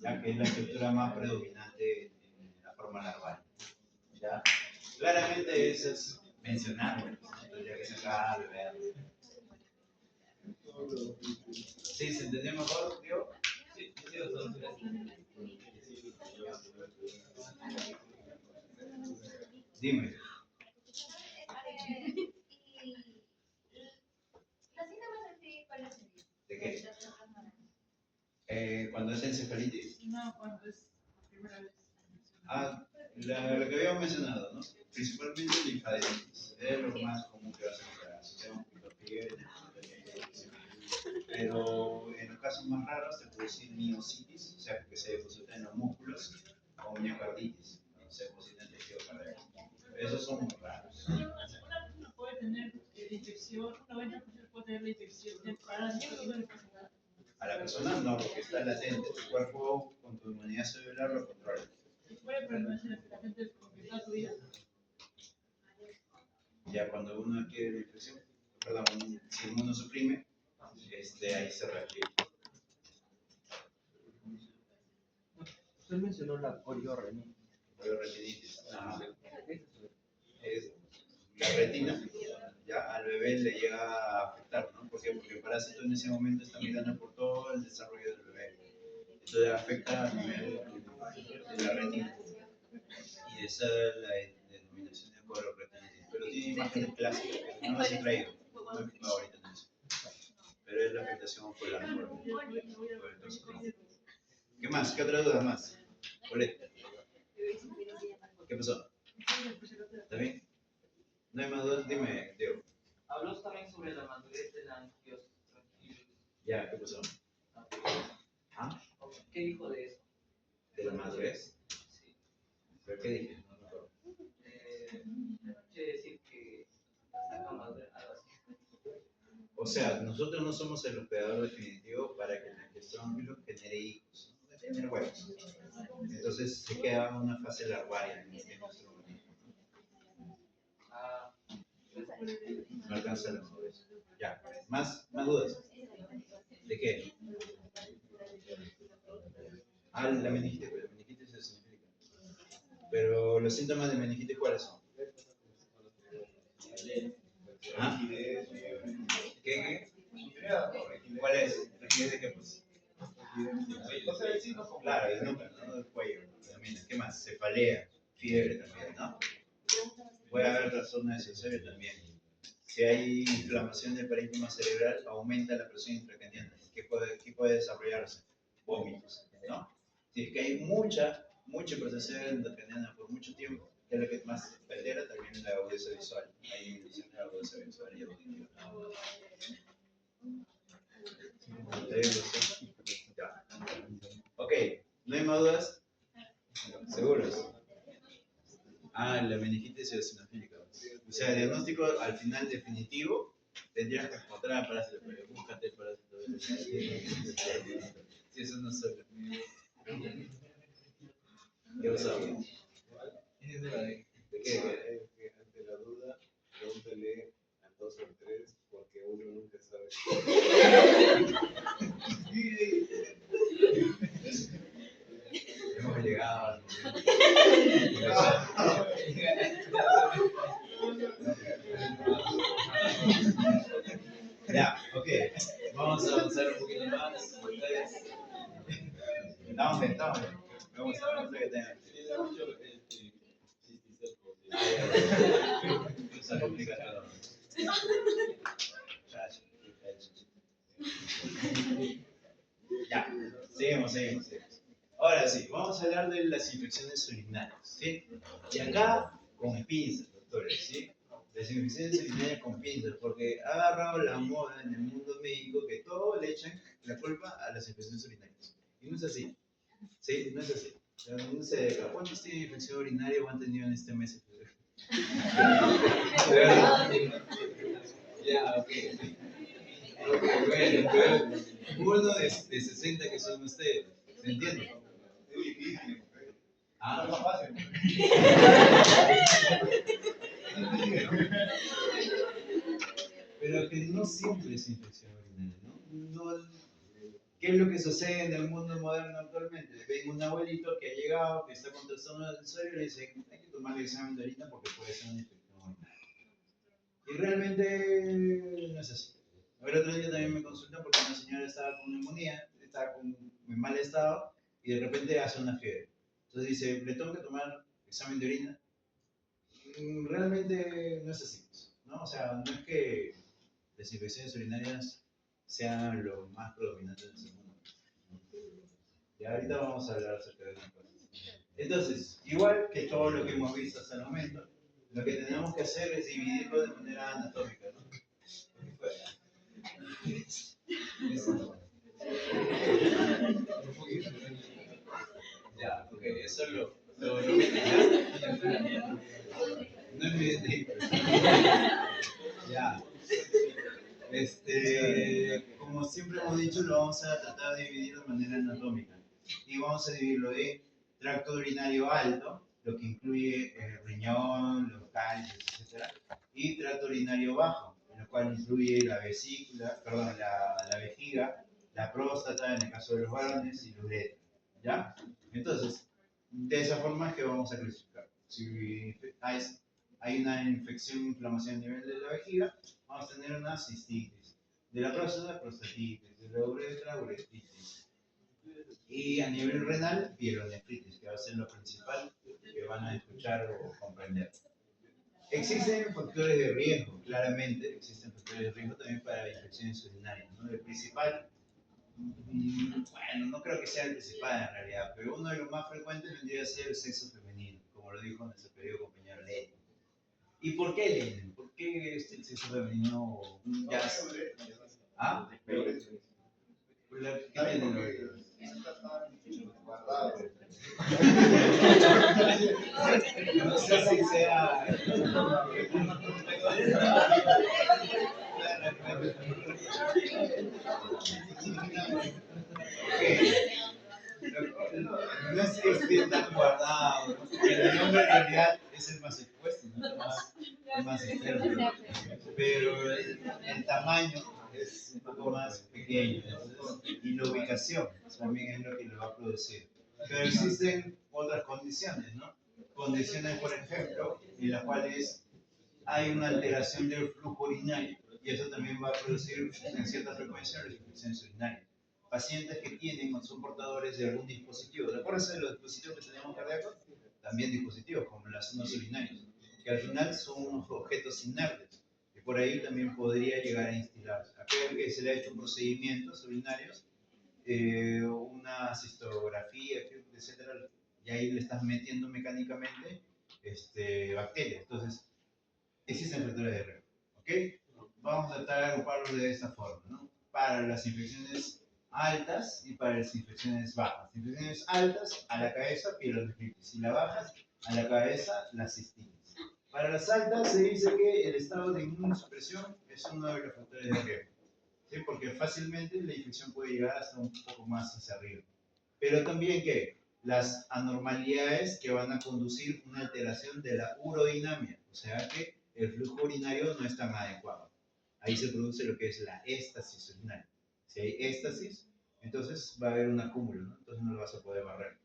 ya que es la estructura más predominante en la forma larval. ¿Ya? Claramente eso es mencionable, ¿no? Tendría que sacarlo, vean. ¿Sí? ¿Se entendió mejor, tío? Sí, doctor, gracias. Dime. ¿De qué? Cuando es encefalitis. No, cuando es la primera vez. Lo que habíamos mencionado, ¿no? Principalmente linfadenitis. Es lo más común que vas a encontrar. Asociamos con fiebre, pero en los casos más raros te puede decir miocitis, o sea, que se deposita en los músculos, o miocarditis, o se deposita en el tejido cardíaco. Esos son muy raros. Una persona puede tener infección, 90% puede tener la infección del parásito y no le pasa nada. A la persona no, porque está latente. Tu cuerpo con tu inmunidad celular lo controla. Puede permanecer la gente como que toda su vida. Ya cuando uno adquiere la infección, perdón, si uno suprime, ahí se reactiva. Usted mencionó la oriorrenitis. Retinitis. Es la retina, ya al bebé le llega a afectar, ¿no? ¿Por qué? Porque el parásito en ese momento está mirando por todo el desarrollo del bebé. Entonces afecta a nivel de la retina. Y esa es la denominación de coloretinitis. Pero tiene imágenes clásicas que no las he traído. No me he fijado ahorita en eso. pero es la afectación por la por el toxicómano. ¿Qué más? ¿Qué otra duda más? Boleta. ¿Qué pasó? ¿Está bien? ¿No hay más dudas? Dime, Diego. Habló también sobre la madurez de la angiospermia. Ya, ¿qué pasó? ¿Ah? ¿Qué dijo de eso? ¿De la madurez? Sí. ¿Pero qué dije? No me acuerdo. Quiere decir que saca madurez, algo así. O sea, nosotros no somos el hospedador definitivo para que la gestón genere hijos, ¿no? Debe tener huevos. Entonces se queda una fase larvaria en nuestro organismo. Ah, No alcanza la madurez. Ya, ¿más dudas? ¿De qué? Ah, la meningitis, pero la meningitis se significa. Pero los síntomas de meningitis, ¿cuáles son? ¿Ah? ¿Qué? ¿Cuál es? ¿Rigidez de qué? Pues? Claro, de nuca, ¿no? Del cuello. Predomina. ¿Qué más? Cefalea, fiebre también, ¿no? Puede haber trastorno de sensorio también. Si hay inflamación del parénquima cerebral, aumenta la presión intracraniana. ¿Qué puede desarrollarse? Vómitos, ¿no? Si es que hay mucha hipertensión intracraniana por mucho tiempo, que es lo que más altera también la agudeza visual. Hay disminución de la agudeza visual y auditiva. Ya. Ok, ¿no hay más dudas? ¿Seguros? Ah, la meningitis eosinofílica. O sea, el diagnóstico al final definitivo tendrías que encontrar parásito, pero búscate el parásito. Si eso no solo. ¿Qué pasó? ¿De qué? Ante la duda, pregúntale al 2 o al 3, porque uno nunca sabe. Hemos llegado al Ya, ok. Vamos a avanzar un poquito más. Estamos bien, estamos bien. Vamos a ver que tengan. Eso complica todo. Ya, seguimos. Ahora sí, vamos a hablar de las infecciones urinarias, ¿sí? Y acá con pinzas, doctores, ¿sí? Las infecciones urinarias con pinzas, porque ha agarrado la moda en el mundo médico que todo le echan la culpa a las infecciones urinarias. Y no es así, ¿sí? No es así. No sé, ¿cuántos tienen infección urinaria o han tenido en este mes? Ya, ok. Bueno, uno de 60 que son ustedes, ¿se entiende? Es difícil. Ah, Es más fácil. pero que no siempre es infección urinaria, ¿no? ¿Qué es lo que sucede en el mundo moderno actualmente? Ven un abuelito que ha llegado, que está con trastorno del sensorio y le dice, hay que tomarle examen de orina porque puede ser una infección urinaria. Y realmente no es así. El otro día también me consultan porque una señora estaba con neumonía, estaba con muy mal estado y de repente hace una fiebre. Entonces dice, ¿le tengo que tomar examen de orina? Realmente no es así, ¿no? O sea, no es que las infecciones urinarias sean lo más predominante en este mundo. Y ahorita vamos a hablar acerca de una cosa. Entonces, igual que todo lo que hemos visto hasta el momento, lo que tenemos que hacer es dividirlo de manera anatómica, ¿no? ¿Qué fue? Ya, ok, eso es lo que ya. No es mi tipo. Ya. Como siempre hemos dicho, lo vamos a tratar de dividir de manera anatómica. Y vamos a dividirlo de tracto urinario alto, lo que incluye el riñón, los cálculos, etc. Y tracto urinario bajo, lo cual incluye la vesícula, perdón, la vejiga, la próstata en el caso de los varones y la uretra. ¿Ya? Entonces, de esa forma es que vamos a clasificar. Si hay una infección, inflamación a nivel de la vejiga, vamos a tener una cistitis. De la próstata, prostatitis. De la uretra, uretritis. Y a nivel renal, pielonefritis, que va a ser lo principal que van a escuchar o comprender. Existen factores de riesgo, claramente, existen factores de riesgo también para infecciones urinarias, ¿no? El principal, bueno, no creo que sea el principal en realidad, pero uno de los más frecuentes vendría a ser el sexo femenino, como lo dijo nuestro querido compañero Lenny. ¿Y por qué Lenny? ¿Por qué el sexo femenino ya... ¿Ah? ¿Qué tiene? No sé si sea... No es que esté tan guardado, ¿no? Porque el nombre en realidad es el más expuesto, ¿no? El más externo. Pero el tamaño es un poco más pequeño, entonces, y la ubicación también es lo que lo va a producir. Pero existen otras condiciones, ¿no? Condiciones, por ejemplo, en las cuales hay una alteración del flujo urinario y eso también va a producir en cierta frecuencia infecciones urinarias. Pacientes que tienen o son portadores de algún dispositivo, ¿de acuerdo a los dispositivos que tenemos cardíacos? También dispositivos como las sondas urinarias, que al final son unos objetos inertes, que por ahí también podría llegar a instilarse. Aquel que se le ha hecho procedimientos urinarios, una cistografía, etcétera, y ahí le estás metiendo mecánicamente bacterias. Entonces, existen factores de riesgo, ¿ok? Vamos a tratar de agruparlos de esta forma, ¿no? Para las infecciones altas y para las infecciones bajas. Infecciones altas, a la cabeza, pielonefritis, y las bajas, a la cabeza, la cistitis. Para las altas se dice que el estado de inmunosupresión es uno de los factores de riesgo, ¿sí? Porque fácilmente la infección puede llegar hasta un poco más hacia arriba. Pero también que las anormalidades que van a conducir una alteración de la urodinamia, o sea que el flujo urinario no es tan adecuado. Ahí se produce lo que es la éstasis urinaria. Si hay éstasis, entonces va a haber un acúmulo, ¿no? Entonces no lo vas a poder barrer.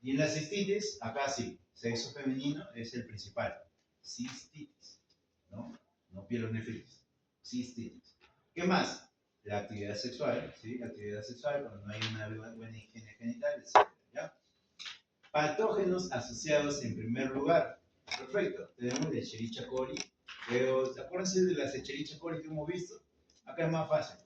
Y en la cistitis, acá sí, sexo femenino es el principal. Cistitis, ¿no? No pielonefritis. Cistitis. ¿Qué más? La actividad sexual, ¿sí? La actividad sexual cuando no hay una buena higiene genital, etc. ¿Ya? Patógenos asociados en primer lugar. Perfecto. Tenemos la Escherichia coli. Pero, acuérdense de las Escherichia coli que hemos visto. Acá es más fácil.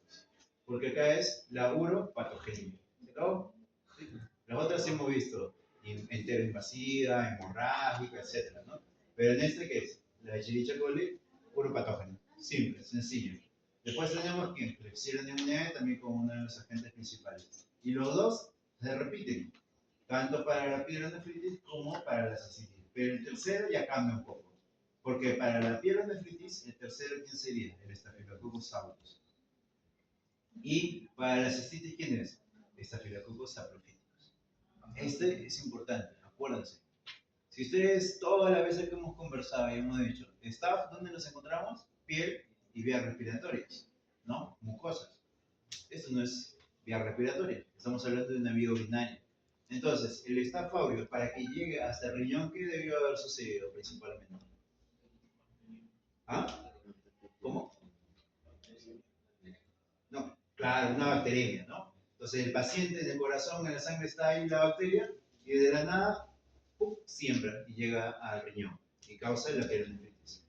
Porque acá es la uropatogenia. ¿Se acabó? ¿Sí? Las otras sí hemos visto enteroinvasiva, hemorrágica, etc., ¿no? Pero en este, ¿qué es? La Escherichia coli, uropatógeno. Simple, sencillo. Después tenemos que Klebsiella pneumoniae también como uno de los agentes principales. Y los dos se repiten, tanto para la pielonefritis como para la cistitis. Pero el tercero ya cambia un poco. Porque para la pielonefritis, el tercero, ¿quién sería? El Staphylococcus aureus. Y para la cistitis, ¿quién es? Staphylococcus saprophyticus. Este es importante, acuérdense. Si ustedes, todas las veces que hemos conversado y hemos dicho, ¿staff dónde nos encontramos? Piel y vías respiratorias, ¿no? Mucosas. Esto no es vía respiratoria, estamos hablando de una vía urinaria. Entonces, el Staph aureus, para que llegue hasta el riñón, ¿qué debió haber sucedido principalmente? ¿Ah? ¿Cómo? No, claro, una bacteria, ¿no? Entonces, el paciente en el corazón, en la sangre está ahí la bacteria, y de la nada, ¡pum!, siembra y llega al riñón y causa la pielonefritis.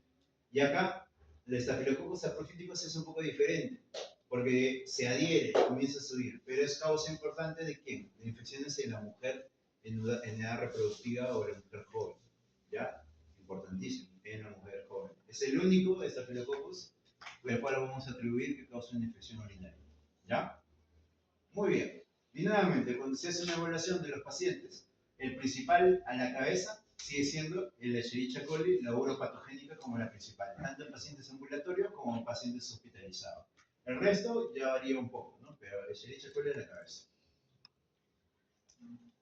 Y acá, el Staphylococcus saprophyticus es un poco diferente, porque se adhiere, comienza a subir, pero es causa importante de quién? De infecciones en la mujer en edad reproductiva o en la mujer joven, ¿ya? Importantísimo, en la mujer joven. Es el único Staphylococcus al cual vamos a atribuir que causa una infección urinaria, ¿ya? Muy bien. Y nuevamente, cuando se hace una evaluación de los pacientes, el principal a la cabeza sigue siendo el Escherichia coli, la uropatogénica como la principal, tanto en pacientes ambulatorios como en pacientes hospitalizados. El resto ya varía un poco, ¿no? Pero el Escherichia coli a la cabeza.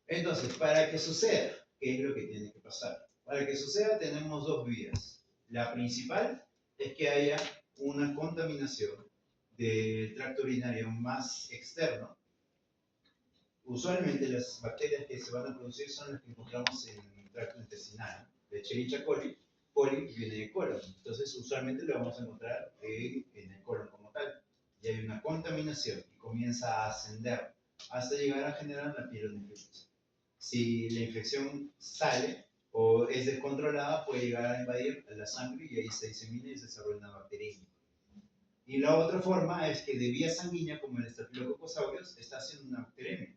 Entonces, para que suceda, ¿qué es lo que tiene que pasar? Para que suceda tenemos dos vías. La principal es que haya una contaminación del tracto urinario más externo. Usualmente las bacterias que se van a producir son las que encontramos en el tracto intestinal. De Escherichia coli, coli viene de colon. Entonces usualmente lo vamos a encontrar en el colon como tal. Y hay una contaminación y comienza a ascender hasta llegar a generar la pielonefritis. Si la infección sale o o es descontrolada, puede llegar a invadir la sangre y ahí se disemina y se desarrolla una bacteria. Y la otra forma es que de vía sanguínea, como el Staphylococcus aureus, está haciendo una bacteremia.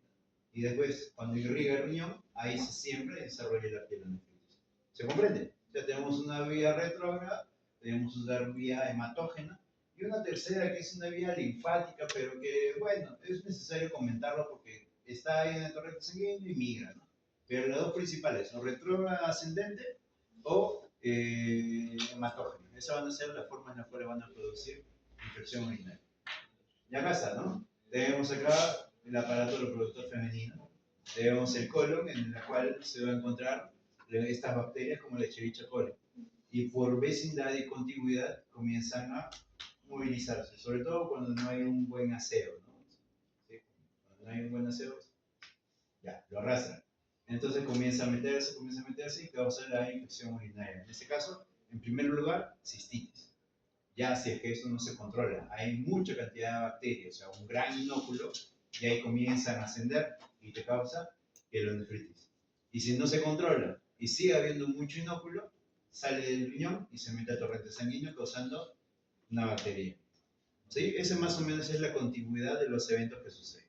Y después, cuando irriga el riñón, ahí se siembra y desarrolla la pielonefritis. ¿Se comprende? O sea, tenemos una vía retrógrada, tenemos una vía hematógena, y una tercera que es una vía linfática, pero que, bueno, es necesario comentarlo porque está ahí en el torrente sanguíneo y migra, ¿no? Pero las dos principales, o retrógrada ascendente o hematógena. Esas van a ser las formas en las cuales van a producir infección urinaria. Y acá está, ¿no? Tenemos acá el aparato reproductor femenino, tenemos el colon en el cual se va a encontrar estas bacterias como la Escherichia coli. Y por vecindad y contigüidad comienzan a movilizarse, sobre todo cuando no hay un buen aseo, ¿no? ¿Sí? Cuando no hay un buen aseo, ya, lo arrastran. Entonces comienza a meterse y causa la infección urinaria. En este caso, en primer lugar, cistitis. Ya si es que eso no se controla, hay mucha cantidad de bacterias, o sea, un gran inóculo, y ahí comienzan a ascender y te causa pielonefritis. Y si no se controla y sigue habiendo mucho inóculo, sale del riñón y se mete al torrente sanguíneo causando una bacteria. ¿Sí? Esa más o menos es la continuidad de los eventos que suceden.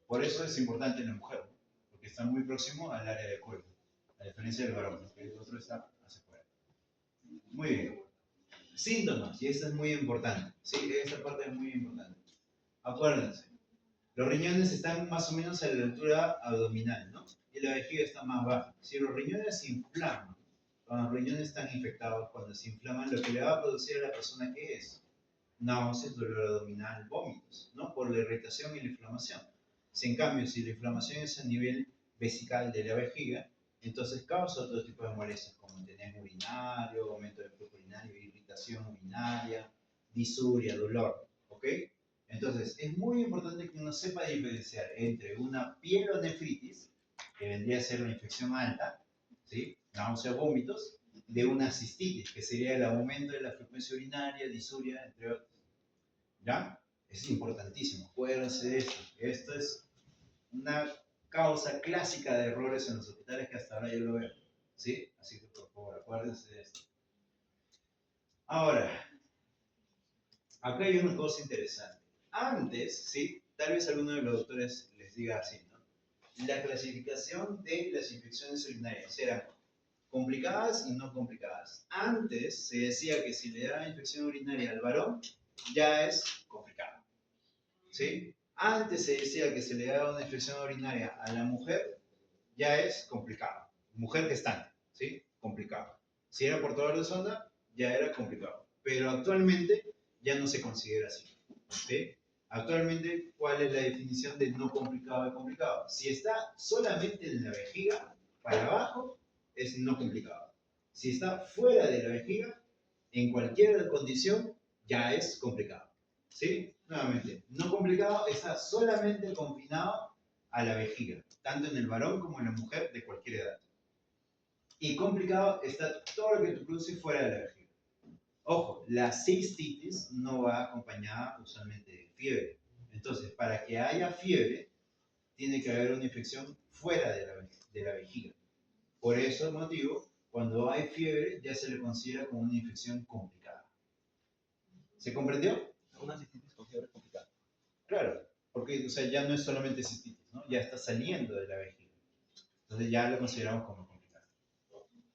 Por eso es importante en la mujer, ¿no? Porque está muy próximo al área del cuerpo, a diferencia del varón, ¿no? Que el otro está hacia afuera. Muy bien. Síntomas, y esto es muy importante. Sí, esta parte es muy importante. Acuérdense, los riñones están más o menos a la altura abdominal, ¿no? Y la vejiga está más baja. Si los riñones se inflaman, cuando los riñones están infectados, cuando se inflaman, lo que le va a producir a la persona, ¿qué es? Náuseas, dolor abdominal, vómitos, ¿no? Por la irritación y la inflamación. Si en cambio, si la inflamación es a nivel vesical de la vejiga, entonces causa otro tipo de molestias, como tenés urinario, aumento del flujo urinario, irritación urinaria, disuria, dolor, ¿ok? Entonces, es muy importante que uno sepa diferenciar entre una pielonefritis, que vendría a ser una infección alta, ¿sí? Náuseas, vómitos, de una cistitis, que sería el aumento de la frecuencia urinaria, disuria, entre otros. ¿Ya? Es importantísimo, acuérdense de esto. Esto es una causa clásica de errores en los hospitales que hasta ahora yo lo veo. ¿Sí? Así que por favor, acuérdense de esto. Ahora, acá hay una cosa interesante. Antes, ¿sí? Tal vez alguno de los doctores les diga así, ¿no? La clasificación de las infecciones urinarias era complicadas y no complicadas. Antes se decía que si le da infección urinaria al varón, ya es complicado. ¿Sí? Antes se decía que se le daba una infección urinaria a la mujer, ya es complicado. Mujer gestante, ¿sí? Complicado. Si era portador de sonda, ya era complicado. Pero actualmente ya no se considera así. ¿Sí? Actualmente, ¿cuál es la definición de no complicado y complicado? Si está solamente en la vejiga, para abajo, es no complicado. Si está fuera de la vejiga, en cualquier condición, ya es complicado. ¿Sí? Nuevamente, no complicado está solamente confinado a la vejiga, tanto en el varón como en la mujer de cualquier edad. Y complicado está todo lo que te produce fuera de la vejiga. Ojo, la cistitis no va acompañada usualmente de fiebre. Entonces, para que haya fiebre, tiene que haber una infección fuera de la vejiga. Por ese motivo, cuando hay fiebre, ya se le considera como una infección complicada. ¿Se comprendió? Una cistitis con fiebre complicada. Claro, porque o sea, ya no es solamente cistitis, ¿no? Ya está saliendo de la vejiga. Entonces ya lo consideramos como complicado.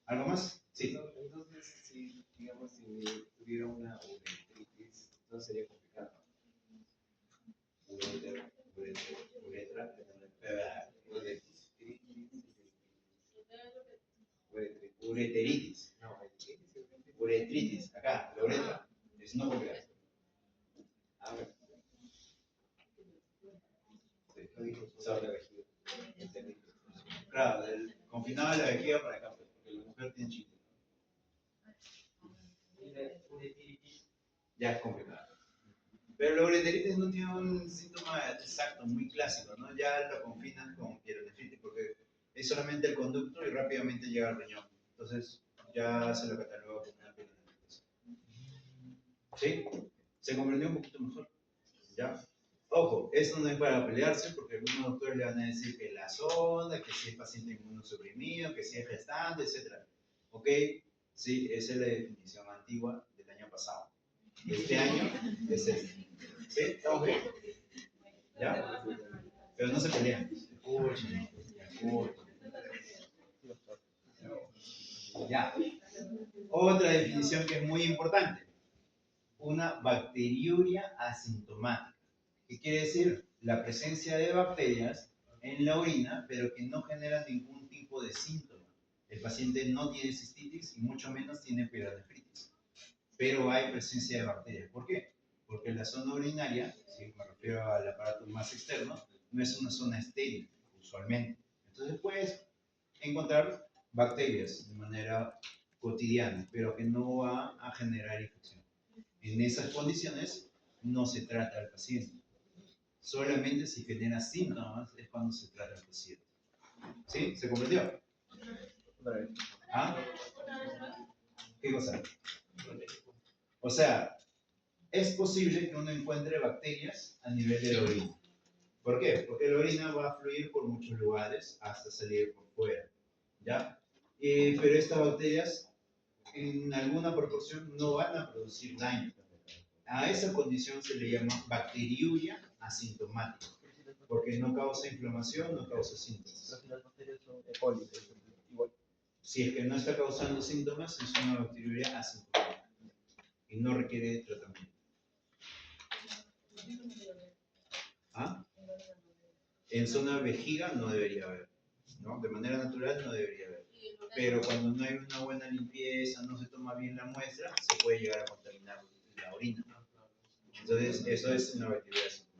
¿Algo más? Sí. Entonces, si, digamos, si tuviera una uretritis, entonces sería complicado. Ureteritis. No, Uretritis. Acá, la uretra. Es no complicado. a ver. Lo dijo sobre la vejiga. Entendí. Claro, del confinado de la vejiga para acá, pues, porque la mujer tiene chiste. Ya es complicado. Pero la ureteritis no tiene un síntoma exacto, muy clásico, ¿no? Ya lo confinan con pielonefritis, porque es solamente el conducto y rápidamente llega al riñón. Entonces, ya se lo cataloga como una pielonefritis. ¿Sí? ¿Se comprendió un poquito mejor? ¿Ya? Ojo, esto no es para pelearse porque algunos doctores le van a decir que la sonda, que si es paciente inmunosuprimido, que si es gestante, etc. ¿Ok? Sí, esa es la definición antigua del año pasado. Este año es este. ¿Sí? ¿Estamos bien? ¿Ya? Pero no se peleen. Escuchen, escuchen. Ya. Otra definición que es muy importante. Una bacteriuria asintomática. ¿Qué quiere decir? La presencia de bacterias en la orina, pero que no generan ningún tipo de síntoma. El paciente no tiene cistitis y mucho menos tiene pielonefritis. Pero hay presencia de bacterias. ¿Por qué? Porque la zona urinaria, si me refiero al aparato más externo, no es una zona estéril, usualmente. Entonces puedes encontrar bacterias de manera cotidiana, pero que no va a generar infección. En esas condiciones no se trata al paciente. Solamente si genera síntomas es cuando se trata al paciente. ¿Sí? ¿Se comprendió? ¿Ah? ¿Qué cosa? O sea, es posible que uno encuentre bacterias a nivel de la orina. ¿Por qué? Porque la orina va a fluir por muchos lugares hasta salir por fuera. ¿Ya? Pero estas bacterias en alguna proporción no van a producir daño. A esa condición se le llama bacteriuria asintomática, porque no causa inflamación, no causa síntomas. Las bacterias son E. coli, igual. Si es que no está causando síntomas, es una bacteriuria asintomática y no requiere tratamiento. ¿Ah? En zona vejiga no debería haber, ¿no? De manera natural no debería haber. Pero cuando no hay una buena limpieza, no se toma bien la muestra, se puede llegar a contaminar la orina. Entonces, eso es una bacteria asintomática.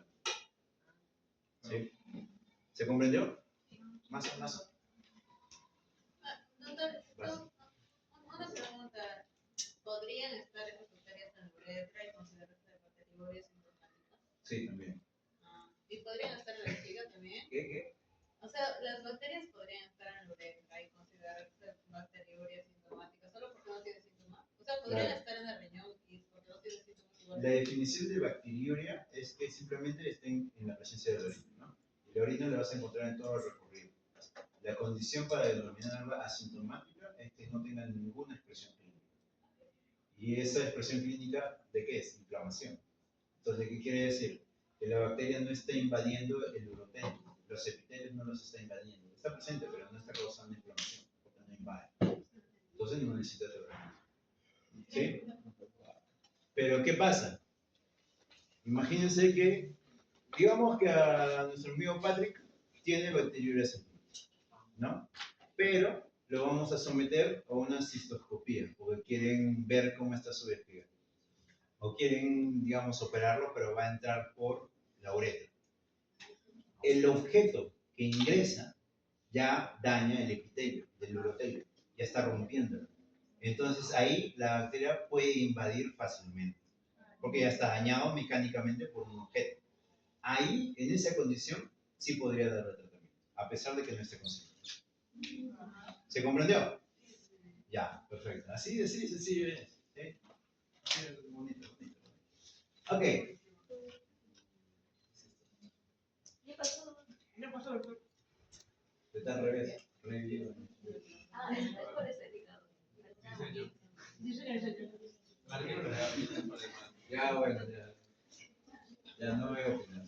¿Sí? ¿Se comprendió? ¿Más o menos? Doctor, una pregunta. ¿Podrían estar esas bacterias en la uretra y considerarse bacteriurias sintomáticas? Sí, también. ¿Y podrían estar en la vejiga también? ¿Qué? O sea, las bacterias podrían estar en la uretra y considerarse bacteriurias sintomáticas solo porque no tienen síntomas. O sea, podrían Claro. estar en el riñón y porque no tienen síntomas igual. La definición de bacteriuria es que simplemente estén en la presencia de la orina, ¿no? Y la orina la vas a encontrar en todo el recorrido. La condición para denominarla asintomática es que no tenga ninguna expresión clínica. ¿Y esa expresión clínica de qué es? Inflamación. Entonces, ¿qué quiere decir? Que la bacteria no está invadiendo el urotelio. Los epitelios no los está invadiendo. Está presente, pero no está causando inflamación, porque no invade. Entonces no necesita tratamiento. ¿Sí? Pero, ¿qué pasa? Imagínense que, digamos que a nuestro amigo Patrick tiene bacteriuria asintomática, ¿no? Pero lo vamos a someter a una cistoscopía, porque quieren ver cómo está su vejiga. O quieren, digamos, operarlo, pero va a entrar por la uretra. El objeto que ingresa ya daña el epitelio del urotelio, ya está rompiéndolo. Entonces ahí la bacteria puede invadir fácilmente, porque ya está dañado mecánicamente por un objeto. Ahí, en esa condición, sí podría darle tratamiento, a pesar de que no esté consciente. ¿Se comprendió? Ya, perfecto. Así de sencillo es. ¿Sí? Bonito. Ok. ¿Qué pasó? ¿Qué pasó, doctor? Está al revés. Revivido. Es por ese hígado. Dice que se Ya, bueno, ya. Ya no veo opinar.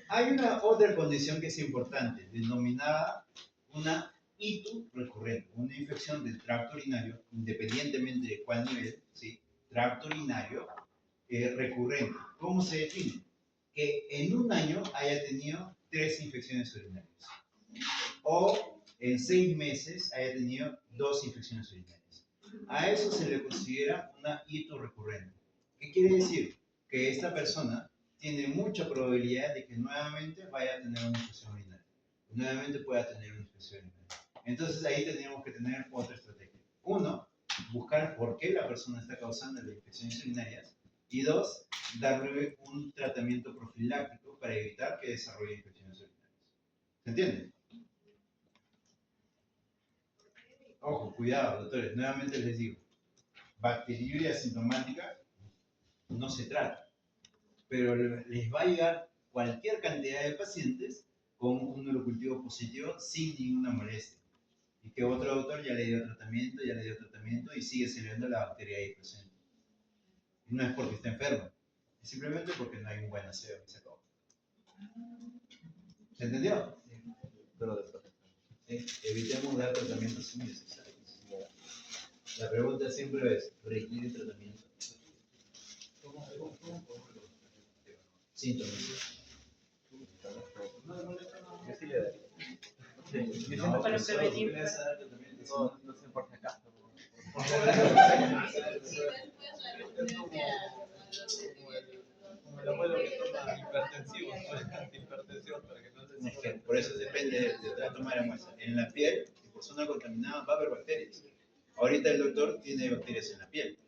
Hay una otra condición que es importante, denominada una ITU recurrente, una infección del tracto urinario, independientemente de cuál nivel, ¿sí? Tracto urinario recurrente. ¿Cómo se define? Que en un año haya tenido 3 infecciones urinarias. O en 6 meses haya tenido 2 infecciones urinarias. A eso se le considera una ITU recurrente. ¿Qué quiere decir? Que esta persona tiene mucha probabilidad de que nuevamente vaya a tener una infección urinaria. Nuevamente pueda tener una infección urinaria. Entonces ahí tenemos que tener otra estrategia. Uno, buscar por qué la persona está causando las infecciones urinarias. Y dos, darle un tratamiento profiláctico para evitar que desarrolle infecciones urinarias. ¿Se entiende? Ojo, cuidado, doctores. Nuevamente les digo, bacteriuria asintomática no se trata. pero les va a llegar cualquier cantidad de pacientes con un neurocultivo positivo sin ninguna molestia. Y que otro doctor ya le dio tratamiento y sigue celebrando la bacteria ahí presente. Y no es porque está enfermo, es simplemente porque no hay un buen aseo y se acabó. ¿Se entendió? Sí. Evitemos dar tratamientos innecesarios. La pregunta siempre es, ¿requiere tratamiento? Síntomas. Yo sí le daría. Sí, yo siento No, para pero solo prevenir, tú le vas a dar tratamiento. no sé por si acaso. Y después la resistencia Como el abuelo que toma hipertensivos, antihipertensión para que no se Es que por eso depende de la toma de la muestra. En la piel, y por zona contaminada, va a haber bacterias. Ahorita el doctor tiene bacterias en la piel.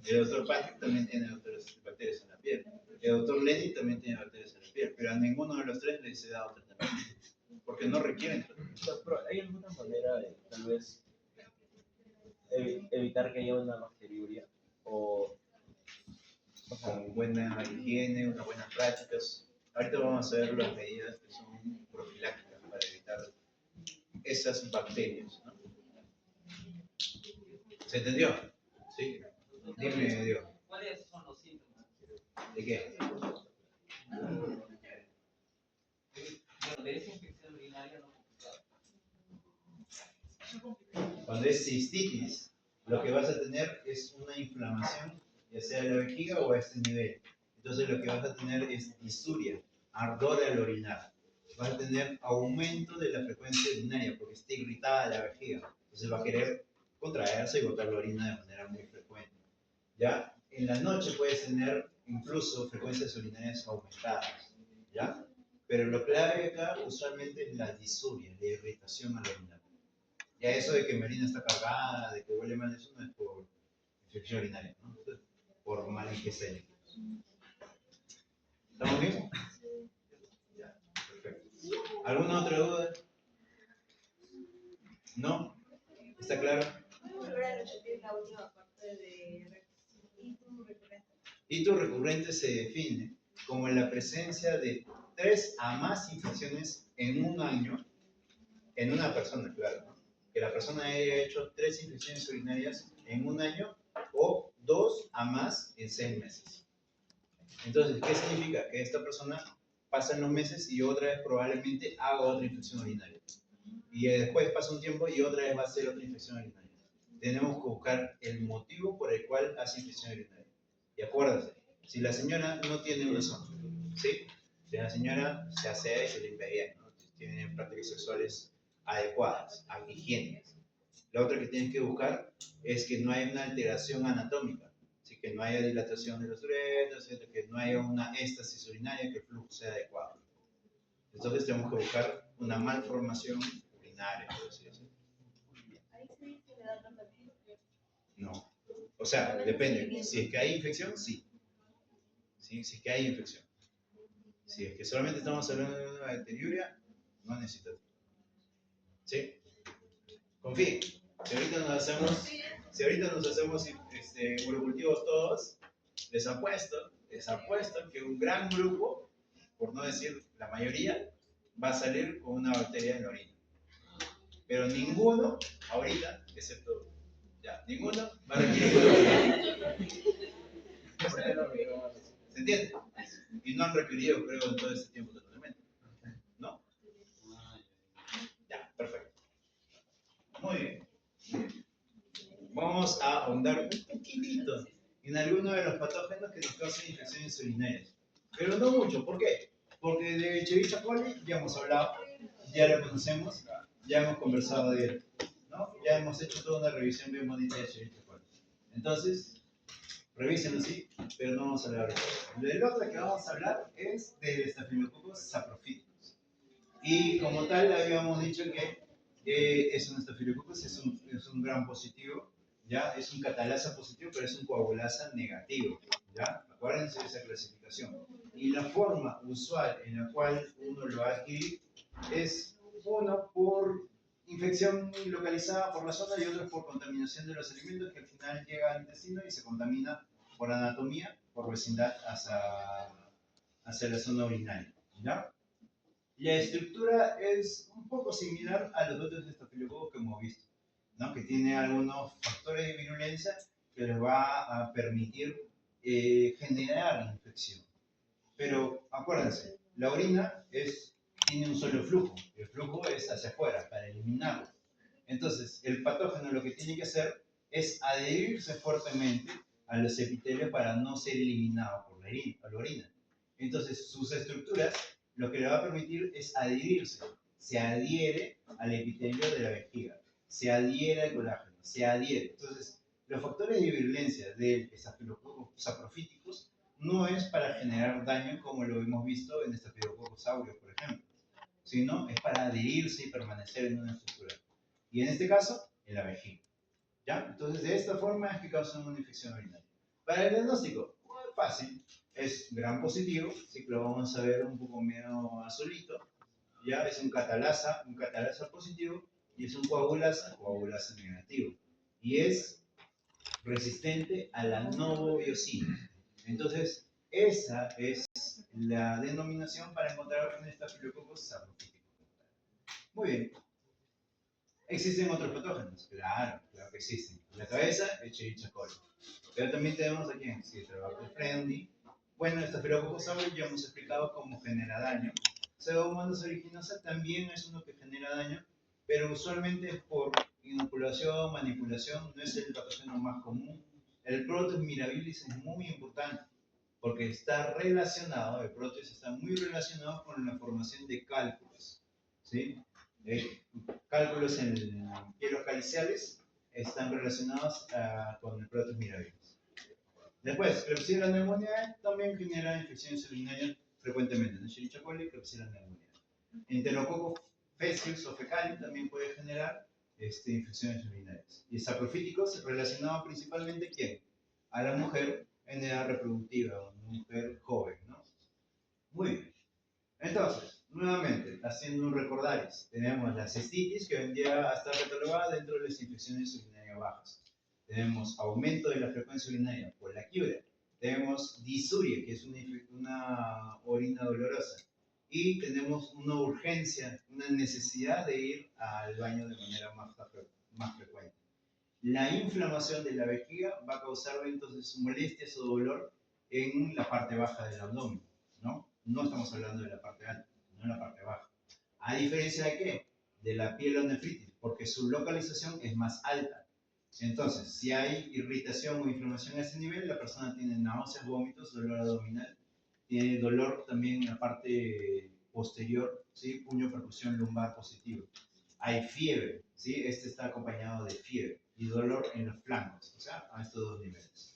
El doctor Patrick también tiene bacterias en la piel. El doctor Lenny también tiene bacterias en la piel. Pero a ninguno de los tres les he dado tratamiento. Porque no requieren tratamiento. Pero hay alguna manera de tal vez evitar que haya una bacteriuria o Con buena higiene, unas buenas prácticas. Ahorita vamos a ver las medidas que son profilácticas para evitar esas bacterias, ¿no? ¿Se entendió? Sí. Dime, Diego. ¿Cuáles son los síntomas? ¿De qué? Bueno, de esa infección urinaria no complicada. Cuando es cistitis, lo que vas a tener es una inflamación, ya sea de la vejiga o a este nivel. Entonces lo que vas a tener es disuria, ardor al orinar. Vas a tener aumento de la frecuencia urinaria porque está irritada la vejiga. Entonces va a querer contraerse y botar la orina de manera muy frecuente. ¿Ya? En la noche puedes tener incluso frecuencias urinarias aumentadas. ¿Ya? Pero lo clave acá usualmente es la disuria, la irritación al orinar. Ya eso de que mi orina está cargada, de que huele mal, eso no es por infección urinaria, ¿no? Entonces, por mala ingesta de líquidos. ¿Estamos bien? Ya, perfecto. ¿Alguna otra duda? ¿No? ¿Está claro? ¿Puedes volver a repetir la última parte de hitos recurrentes? Hito recurrente se define como la presencia de 3 a más infecciones en un año en una persona, claro, ¿no? Que la persona haya hecho 3 infecciones urinarias en un año o 2 a más en 6 meses. Entonces, ¿qué significa? Que esta persona pasa los meses y otra vez probablemente haga otra infección urinaria. Y después pasa un tiempo y otra vez va a hacer otra infección urinaria. Tenemos que buscar el motivo por el cual hace infección urinaria. Y acuérdense, si la señora no tiene razón, ¿sí? Si la señora se asea y se limpia bien, ¿no? Tiene prácticas sexuales adecuadas, higiénicas. La otra que tienes que buscar es que no haya una alteración anatómica, así que no haya dilatación de los uretas, que no haya una éstasis urinaria, que el flujo sea adecuado. Entonces tenemos que buscar una malformación urinaria, por así decirlo. Ahí se dice que le da tratamiento. No. O sea, depende. Si es que hay infección, sí. ¿Sí? Si es que hay infección. Si es que solamente estamos hablando de una bacteriuria, no necesita. ¿Sí? Confíen. Si ahorita nos hacemos monocultivos todos, les apuesto que un gran grupo, por no decir la mayoría, va a salir con una bacteria en la orina. Pero ninguno, ahorita, excepto, ya, ninguno va a requerir. ¿Se entiende? Y no han requerido, creo, en todo este tiempo tratamiento. ¿No? Ya, perfecto. Muy bien. Vamos a ahondar un poquitito en algunos de los patógenos que nos causan infecciones urinarias. Pero no mucho. ¿Por qué? Porque de Escherichia coli ya hemos hablado, ya lo conocemos, ya hemos conversado de él, ¿no? Ya hemos hecho toda una revisión bien bonita de Escherichia coli. Entonces, revísenlo sí, pero no vamos a hablar de eso. De lo otro que vamos a hablar es de Staphylococcus saprophyticus. Y como tal, habíamos dicho que es un Staphylococcus, es un gran positivo, ¿ya? Es un catalasa positivo, pero es un coagulasa negativo, ¿ya? Acuérdense de esa clasificación. Y la forma usual en la cual uno lo va a adquirir es, uno, por infección localizada por la zona y otro por contaminación de los alimentos que al final llega al intestino y se contamina por anatomía, por vecindad hacia la zona urinaria, ¿ya? La estructura es un poco similar a los otros estafilococos que hemos visto, ¿no? Que tiene algunos factores de virulencia que les va a permitir generar la infección. Pero acuérdense, la orina tiene un solo flujo. El flujo es hacia afuera, para eliminarlo. Entonces, el patógeno lo que tiene que hacer es adherirse fuertemente a los epitelios para no ser eliminado por la orina. Entonces, sus estructuras lo que le va a permitir es adherirse. Se adhiere al epitelio de la vejiga, se adhiere al colágeno, se adhiere. Entonces, los factores de virulencia del Staphylococcus saprofíticos no es para generar daño como lo hemos visto en Staphylococcus aureus, por ejemplo, sino es para adherirse y permanecer en una estructura. Y en este caso, en la vejiga. ¿Ya? Entonces, de esta forma es que causan una infección urinaria. Para el diagnóstico, muy fácil, es gram positivo, así que lo vamos a ver un poco medio azulito. Ya es un catalasa positivo, y es un coagulasa negativo. Y es resistente a la novobiosina. Entonces, esa es la denominación para encontrar un Staphylococcus saprofítico. Muy bien. ¿Existen otros patógenos? Claro, claro que existen. En la cabeza, Escherichia coli. Pero también tenemos aquí en Citrobacter freundii. Bueno, el Staphylococcus aureus ya hemos explicado cómo genera daño. Pseudomonas aeruginosa también es uno que genera daño, pero usualmente es por inoculación, manipulación, no es el patógeno más común. El Proteus mirabilis es muy importante porque está relacionado, el Proteus está muy relacionado con la formación de cálculos, ¿sí? Cálculos en hielos caliciales están relacionados con el Proteus mirabilis. Después, Klebsiella pneumoniae también genera infecciones urinarias frecuentemente, ¿no? Escherichia coli, Klebsiella pneumoniae. Enterococcus faecius o fecalis también puede generar infecciones urinarias. Y saprofíticos relacionados principalmente, ¿quién? A la mujer en edad reproductiva, una mujer joven, ¿no? Muy bien. Entonces, nuevamente, haciendo un recordaris, tenemos la cistitis, que vendría a estar catalogada dentro de las infecciones urinarias bajas. Tenemos aumento de la frecuencia urinaria por la quiebra. Tenemos disuria, que es una orina dolorosa. Y tenemos una urgencia, una necesidad de ir al baño de manera más frecuente. La inflamación de la vejiga va a causar entonces molestias o dolor en la parte baja del abdomen, ¿no? No estamos hablando de la parte alta, no en la parte baja. ¿A diferencia de qué? De la pielonefritis, porque su localización es más alta. Entonces, si hay irritación o inflamación a ese nivel, la persona tiene náuseas, vómitos, dolor abdominal, tiene dolor también en la parte posterior, ¿sí? Puño, percusión lumbar positivo. Hay fiebre, ¿sí? Este está acompañado de fiebre y dolor en los flancos, o sea, a estos dos niveles.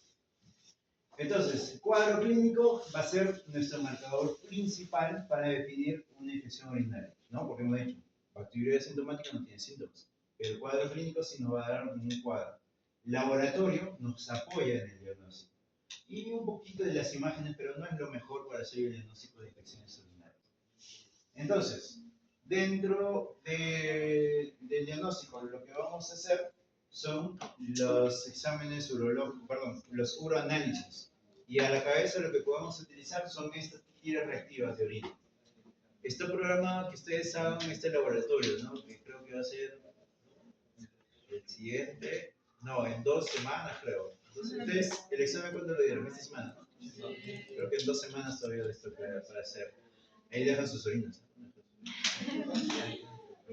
Entonces, el cuadro clínico va a ser nuestro marcador principal para definir una infección urinaria, ¿no? Porque hemos dicho, bacteriuria asintomática no tiene síntomas, pero el cuadro clínico sí nos va a dar un cuadro. Laboratorio nos apoya en el diagnóstico. Y un poquito de las imágenes, pero no es lo mejor para hacer el diagnóstico de infecciones urinarias. Entonces, dentro del diagnóstico, lo que vamos a hacer son los exámenes urológicos, los uroanálisis. Y a la cabeza lo que podemos utilizar son estas tiras reactivas de orina. Está programado que ustedes hagan este laboratorio, ¿no? Que creo que va a ser el siguiente, no, en 2 semanas creo. Entonces, ustedes, el examen cuándo lo dieron, esta semana, ¿no? Creo que en 2 semanas todavía les toca para hacer. Ahí dejan sus orinas.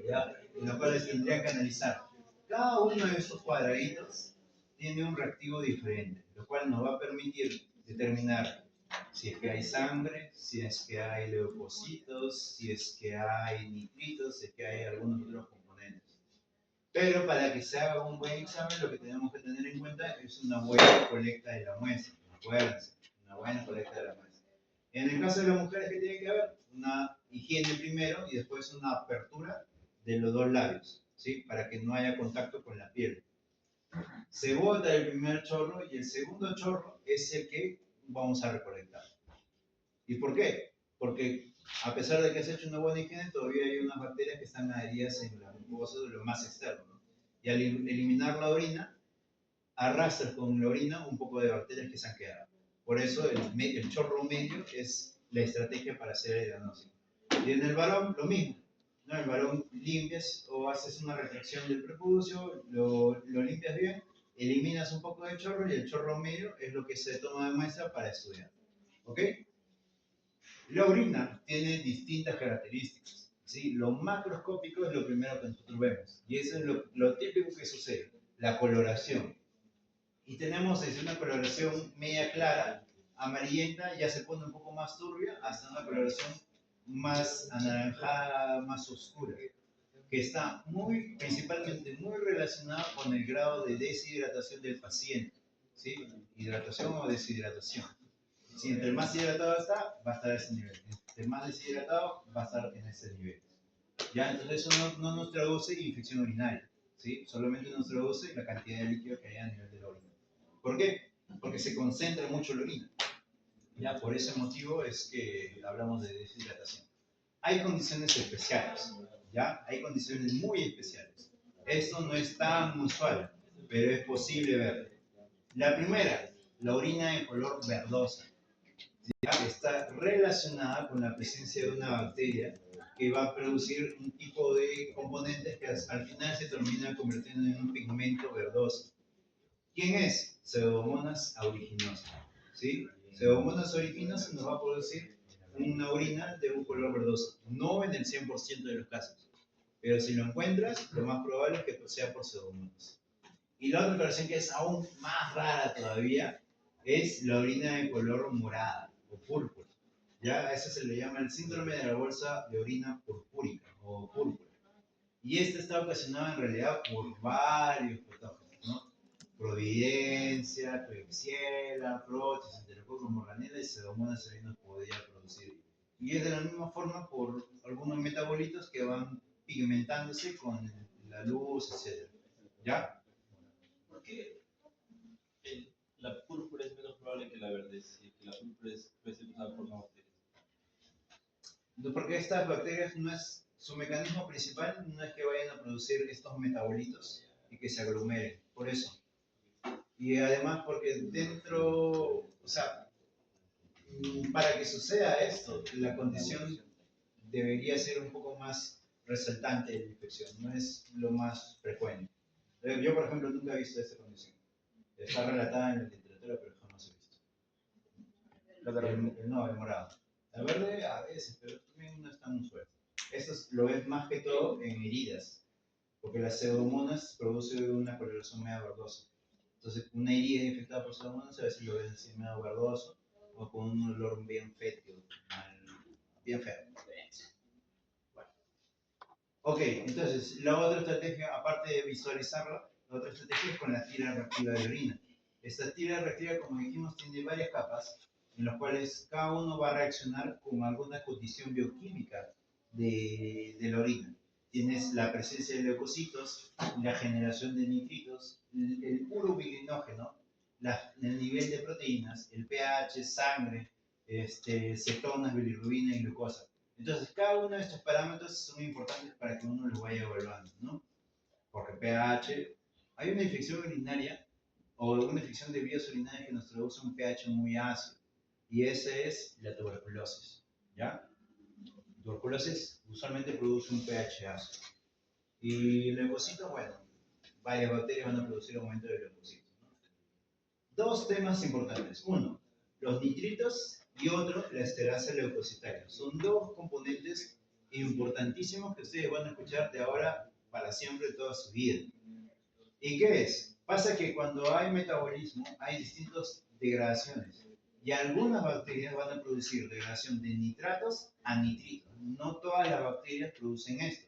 ¿Ya? En los cuales tendrían que analizar. Cada uno de estos cuadraditos tiene un reactivo diferente, lo cual nos va a permitir determinar si es que hay sangre, si es que hay leucocitos, si es que hay nitritos, si es que hay algunos otros componentes. Pero para que se haga un buen examen, lo que tenemos que tener en cuenta es una buena colecta de la muestra. Acuérdense, una buena colecta de la muestra. En el caso de las mujeres, ¿qué tiene que haber? Una higiene primero y después una apertura de los dos labios, ¿sí? Para que no haya contacto con la piel. Se bota el primer chorro y el segundo chorro es el que vamos a recolectar. ¿Y por qué? Porque a pesar de que has hecho una buena higiene, todavía hay unas bacterias que están adheridas en la mucosa de lo más externo, ¿no? Y al eliminar la orina, arrastras con la orina un poco de bacterias que se han quedado. Por eso el chorro medio es la estrategia para hacer el diagnóstico. Y en el varón, lo mismo. ¿No? El varón limpias o haces una retracción del prepucio, lo limpias bien, eliminas un poco de chorro y el chorro medio es lo que se toma de muestra para estudiar. ¿Ok? La orina tiene distintas características. ¿Sí? Lo macroscópico es lo primero que nosotros vemos. Y eso es lo típico que sucede, la coloración. Y tenemos desde una coloración media clara, amarillenta, ya se pone un poco más turbia, hasta una coloración más anaranjada, más oscura, que está principalmente muy relacionada con el grado de deshidratación del paciente. ¿Sí? Hidratación o deshidratación. Si entre más hidratado está, va a estar a ese nivel. Entre más deshidratado, va a estar en ese nivel. ¿Ya? Entonces eso no nos traduce infección urinaria. ¿Sí? Solamente nos traduce la cantidad de líquido que hay a nivel de la orina. ¿Por qué? Porque se concentra mucho la orina. Ya, por ese motivo es que hablamos de deshidratación. Hay condiciones especiales, ¿ya? Hay condiciones muy especiales. Esto no es tan usual, pero es posible verlo. La primera, la orina de color verdosa. ¿Ya? Está relacionada con la presencia de una bacteria que va a producir un tipo de componentes que al final se termina convirtiendo en un pigmento verdoso. ¿Quién es? Pseudomonas aeruginosa. ¿Sí? Pseudomonas aeruginosa nos va a producir una orina de un color verdoso. No en el 100% de los casos. Pero si lo encuentras, lo más probable es que sea por pseudomonas. Y la otra coloración que es aún más rara todavía es la orina de color morada o púrpura. Ya a eso se le llama el síndrome de la bolsa de orina purpúrica o púrpura. Y esta está ocasionada en realidad por varios patógenos, ¿no? Providencia, Klebsiella, Proteus, Enterococcus morganella y Pseudomonas aeruginosa podría producir. Y es de la misma forma por algunos metabolitos que van pigmentándose con la luz, etc. ¿Ya? ¿Por qué la púrpura es menos probable que la verde? Si que la púrpura puede ser usada por una bacteria. Porque estas bacterias no es, su mecanismo principal no es que vayan a producir estos metabolitos y que se aglomeren, por eso. Y además porque dentro, o sea, para que suceda esto, la condición debería ser un poco más resaltante de la infección, no es lo más frecuente. Yo, por ejemplo, nunca he visto esta condición. Está relatada en la literatura, pero jamás he visto. No, el morado. La verde a veces, pero también no es tan usual. Esto lo ves más que todo en heridas, porque las pseudomonas producen una coloración media verdosa. Entonces, una herida infectada por pseudomonas a veces lo ves así medio verdoso o con un olor bien fétido, bien feo. Bueno. Ok, entonces, la otra estrategia, aparte de visualizarla, la otra estrategia es con la tira reactiva de orina. Esta tira reactiva, como dijimos, tiene varias capas, en las cuales cada uno va a reaccionar con alguna condición bioquímica de la orina. Tienes la presencia de leucocitos, la generación de nitritos, el urobilinógeno, el nivel de proteínas, el pH, sangre, cetonas, bilirrubina y glucosa. Entonces, cada uno de estos parámetros son importantes para que uno los vaya evaluando, ¿no? Porque pH, hay una infección urinaria o una infección de vías urinarias que nos produce un pH muy ácido. Y esa es la tuberculosis, ¿ya? La tuberculosis usualmente produce un pH ácido. Y leucocitos, bueno, varias bacterias van a producir aumento de leucocitos, ¿no? Dos temas importantes. Uno, los nitritos y otro, la esterasa leucocitaria. Son dos componentes importantísimos que ustedes van a escuchar de ahora para siempre toda su vida. ¿Y qué es? Pasa que cuando hay metabolismo hay distintas degradaciones. Y algunas bacterias van a producir degradación de nitratos a nitritos. No todas las bacterias producen esto.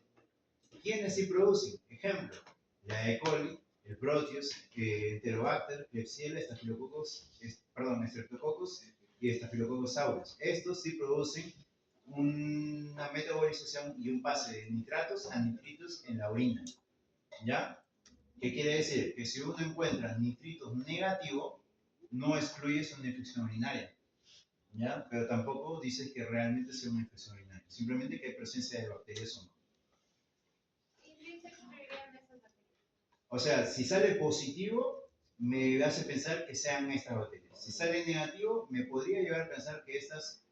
¿Quiénes sí producen? Ejemplo, la E. coli, el Proteus, Enterobacter, Klebsiella, Streptococcus y Staphylococcus aureus. Estos sí producen una metabolización y un pase de nitratos a nitritos en la orina. ¿Ya? ¿Qué quiere decir? Que si uno encuentra nitritos negativos, no excluyes una infección urinaria, ¿ya? Pero tampoco dices que realmente sea una infección urinaria, simplemente que hay presencia de bacterias o no. ¿Y qué se excluirían esas bacterias? O sea, si sale positivo, me hace pensar que sean estas bacterias. Si sale negativo, me podría llevar a pensar que estas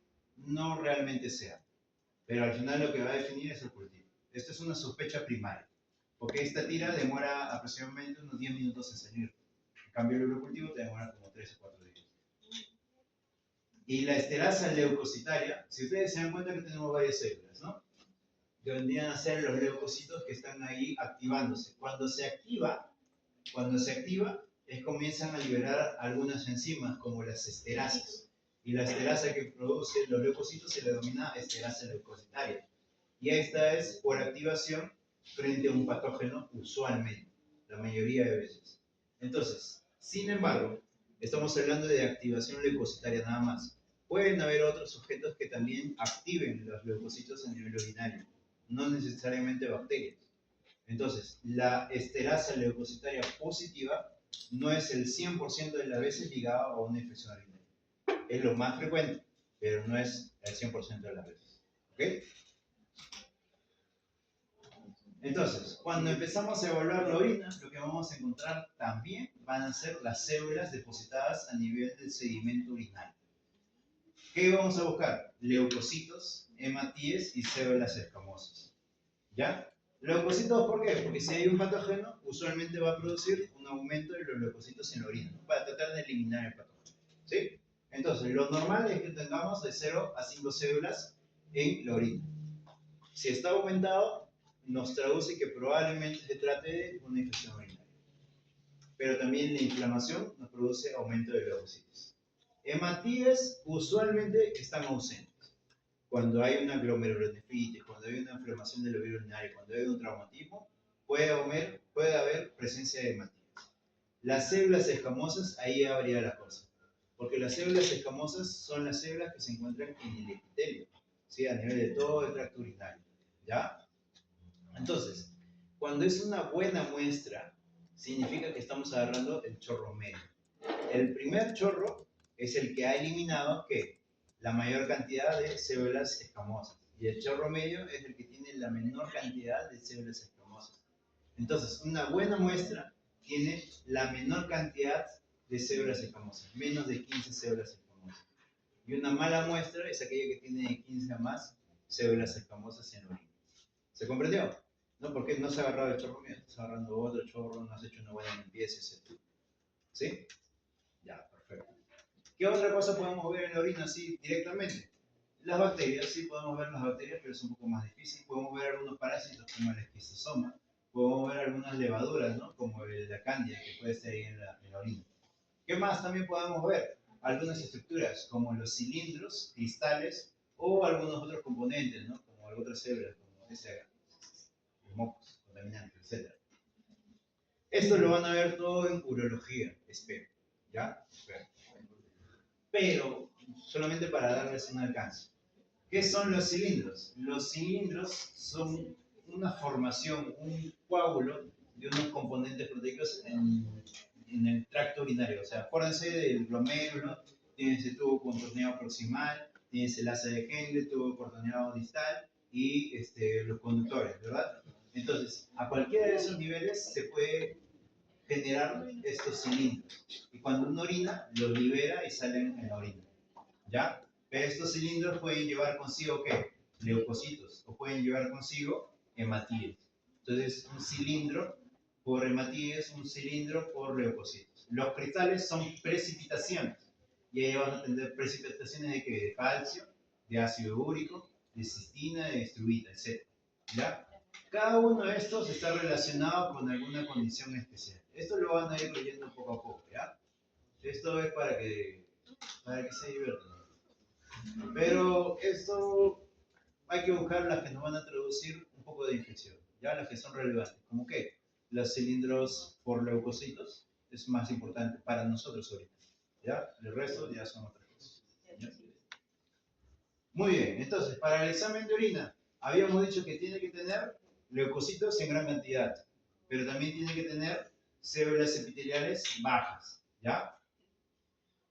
no realmente sea. Pero al final lo que va a definir es el cultivo. Esto es una sospecha primaria, porque esta tira demora aproximadamente unos 10 minutos en salir. En cambio, el urocultivo te demora como 3 o 4 días. Y la esterasa leucocitaria, si ustedes se dan cuenta que tenemos varias células, ¿no? Que vendrían a ser los leucocitos que están ahí activándose. Cuando se activa, comienzan a liberar algunas enzimas como las esterasas. Y la esterasa que produce los leucocitos se le denomina esterasa leucocitaria. Y esta es por activación frente a un patógeno usualmente, la mayoría de veces. Entonces, sin embargo, estamos hablando de activación leucocitaria nada más. Pueden haber otros sujetos que también activen los leucocitos a nivel urinario, no necesariamente bacterias. Entonces, la esterasa leucocitaria positiva no es el 100% de las veces ligada a una infección urinaria. Es lo más frecuente, pero no es el 100% de las veces. ¿Ok? Entonces, cuando empezamos a evaluar la orina, lo que vamos a encontrar también van a ser las células depositadas a nivel del sedimento urinario. ¿Qué vamos a buscar? Leucocitos, hematíes y células escamosas. ¿Ya? Leucocitos, ¿por qué? Porque si hay un patógeno, usualmente va a producir un aumento de los leucocitos en la orina, para tratar de eliminar el patógeno. ¿Sí? Entonces, lo normal es que tengamos de 0 a 5 células en la orina. Si está aumentado, nos traduce que probablemente se trate de una infección urinaria. Pero también la inflamación nos produce aumento de leucocitos. Hematíes usualmente están ausentes. Cuando hay una glomerulonefritis, cuando hay una inflamación del lóbulo urinario, cuando hay un traumatismo, puede haber presencia de hematíes. Las células escamosas, ahí ya varía la cosa. Porque las células escamosas son las células que se encuentran en el epitelio, ¿sí? A nivel de todo el tracto urinario. ¿Ya? Entonces, cuando es una buena muestra, significa que estamos agarrando el chorro medio. El primer chorro es el que ha eliminado, ¿qué? La mayor cantidad de células escamosas. Y el chorro medio es el que tiene la menor cantidad de células escamosas. Entonces, una buena muestra tiene la menor cantidad de células escamosas, menos de 15 células escamosas. Y una mala muestra es aquella que tiene de 15 a más células escamosas en la orina. ¿Se comprendió? No, porque no se ha agarrado el chorro medio, estás agarrando otro chorro, no has hecho una buena limpieza, etc. ¿Sí? Ya, perfecto. ¿Qué otra cosa podemos ver en la orina así directamente? Las bacterias, sí podemos ver las bacterias, pero es un poco más difícil. Podemos ver algunos parásitos como el esquizosoma, podemos ver algunas levaduras, ¿no? Como la cándida que puede estar ahí en la orina. ¿Qué más también podemos ver? Algunas estructuras como los cilindros, cristales o algunos otros componentes, ¿no? Como otras células, como mocos, contaminantes, etc. Esto lo van a ver todo en urología, espero. ¿Ya? Espero. Pero, solamente para darles un alcance. ¿Qué son los cilindros? Los cilindros son una formación, un coágulo de unos componentes proteicos en el tracto urinario. O sea, acuérdense del glomérulo, tienes el tubo contorneado proximal, tienes el asa de Henle, tubo contorneado distal y los conductores, ¿verdad? Entonces, a cualquiera de esos niveles se puede generar estos cilindros. Y cuando uno orina, los libera y salen en la orina. ¿Ya? Pero estos cilindros pueden llevar consigo, ¿qué? Leucocitos. O pueden llevar consigo hematíes. Entonces, un cilindro por hematíes, un cilindro por leucocitos. Los cristales son precipitaciones. Y ahí van a tener precipitaciones de, ¿qué? De calcio, de ácido úrico, de cistina, de estrubita, etc. ¿Ya? Cada uno de estos está relacionado con alguna condición especial. Esto lo van a ir leyendo poco a poco, ¿ya? Esto es para que se diviertan. Pero esto hay que buscar las que nos van a traducir un poco de infección, ¿ya? Las que son relevantes. ¿Cómo qué? Los cilindros por leucocitos es más importante para nosotros ahorita, ¿ya? El resto ya son otras cosas, ¿ya? Muy bien, entonces, para el examen de orina, habíamos dicho que tiene que tener leucocitos en gran cantidad, pero también tiene que tener células epiteliales bajas, ¿ya?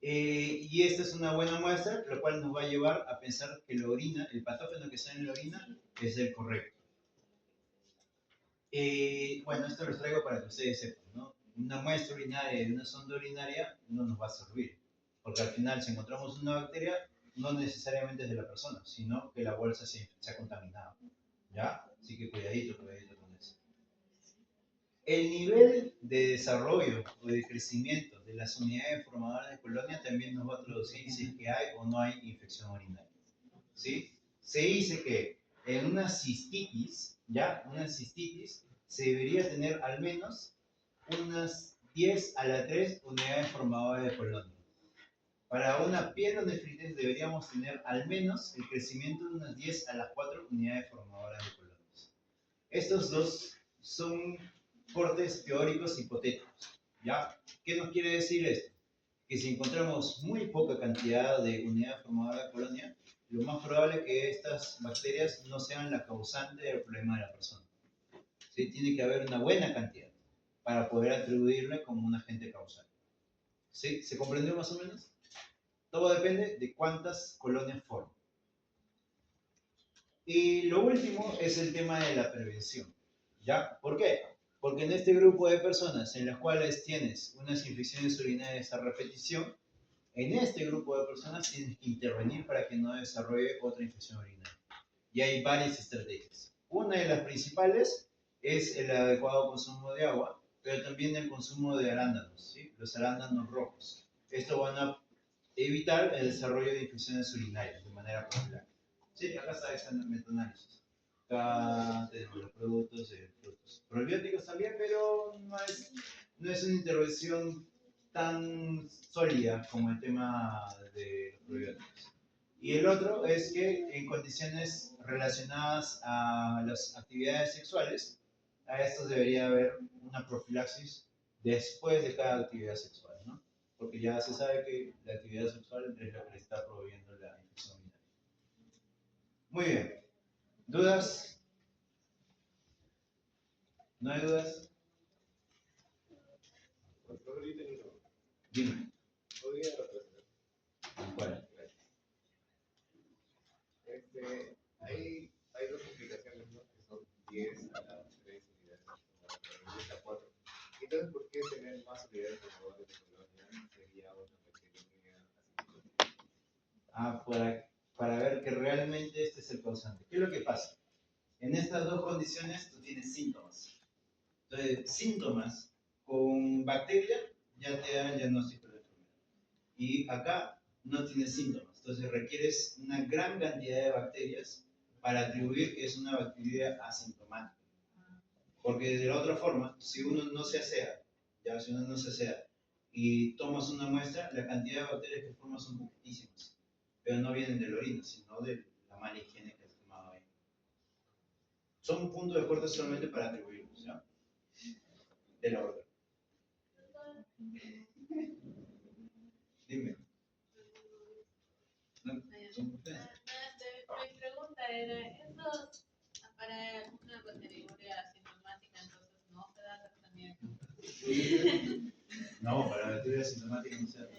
Y esta es una buena muestra, lo cual nos va a llevar a pensar que la orina, el patógeno que está en la orina, es el correcto. Bueno, esto lo traigo para que ustedes sepan, ¿no? Una muestra urinaria de una sonda urinaria no nos va a servir, porque al final si encontramos una bacteria, no necesariamente es de la persona, sino que la bolsa se ha contaminado. ¿Ya? Así que cuidadito con eso. El nivel de desarrollo o de crecimiento de las unidades formadoras de colonia también nos va a traducir si es que hay o no hay infección urinaria. ¿Sí? Se dice que en una cistitis, ¿ya? Una cistitis se debería tener al menos unas 10 a la 3 unidades formadoras de colonia. Para una pielonefritis deberíamos tener al menos el crecimiento de unas 10 a las 4 unidades formadoras de colonias. Estos dos son cortes teóricos hipotéticos. ¿Ya? ¿Qué nos quiere decir esto? Que si encontramos muy poca cantidad de unidades formadoras de colonia, lo más probable es que estas bacterias no sean la causante del problema de la persona. ¿Sí? Tiene que haber una buena cantidad para poder atribuirle como un agente causal. ¿Sí? ¿Se comprendió más o menos? Todo depende de cuántas colonias forman. Y lo último es el tema de la prevención. ¿Ya? ¿Por qué? Porque en este grupo de personas en las cuales tienes unas infecciones urinarias a repetición, en este grupo de personas tienes que intervenir para que no desarrolle otra infección urinaria. Y hay varias estrategias. Una de las principales es el adecuado consumo de agua, pero también el consumo de arándanos, ¿sí? Los arándanos rojos. Esto van a evitar el desarrollo de infecciones urinarias de manera profiláctica. Sí, acá está esta metanálisis. Acá tenemos los productos probióticos también, pero no es una intervención tan sólida como el tema de los probióticos. Y el otro es que en condiciones relacionadas a las actividades sexuales, a estos debería haber una profilaxis después de cada actividad sexual, ¿no? Porque ya se sabe que la actividad sexual es lo que le está proveyendo la infección urinaria. Muy bien. ¿Dudas? ¿No hay dudas? Dime. ¿Podría retroceder? ¿Cuál? Hay dos complicaciones, ¿no? Que son 10 a la 3 unidades, o 10 a 4. Entonces, ¿por qué tener más unidades formadoras de colonia sería una bacteriemia Ah, para ver que realmente este es el causante. ¿Qué es lo que pasa? En estas dos condiciones tú tienes síntomas. Entonces, síntomas con bacteria ya te dan el diagnóstico de la enfermedad. Y acá no tienes síntomas. Entonces requieres una gran cantidad de bacterias para atribuir que es una bacteria asintomática. Porque de la otra forma, si uno no se asea, y tomas una muestra, la cantidad de bacterias que formas son poquitísimas. Pero no vienen de la orina, sino de la mala higiene que has tomado ahí. Son un punto de corte solamente para atribuirlos, ¿ya? De la otra. Dime. No, son ustedes. Mi pregunta era, ¿estos para una bacteriuria asintomática entonces no se da tratamiento? No, para bacteria asintomática no se da.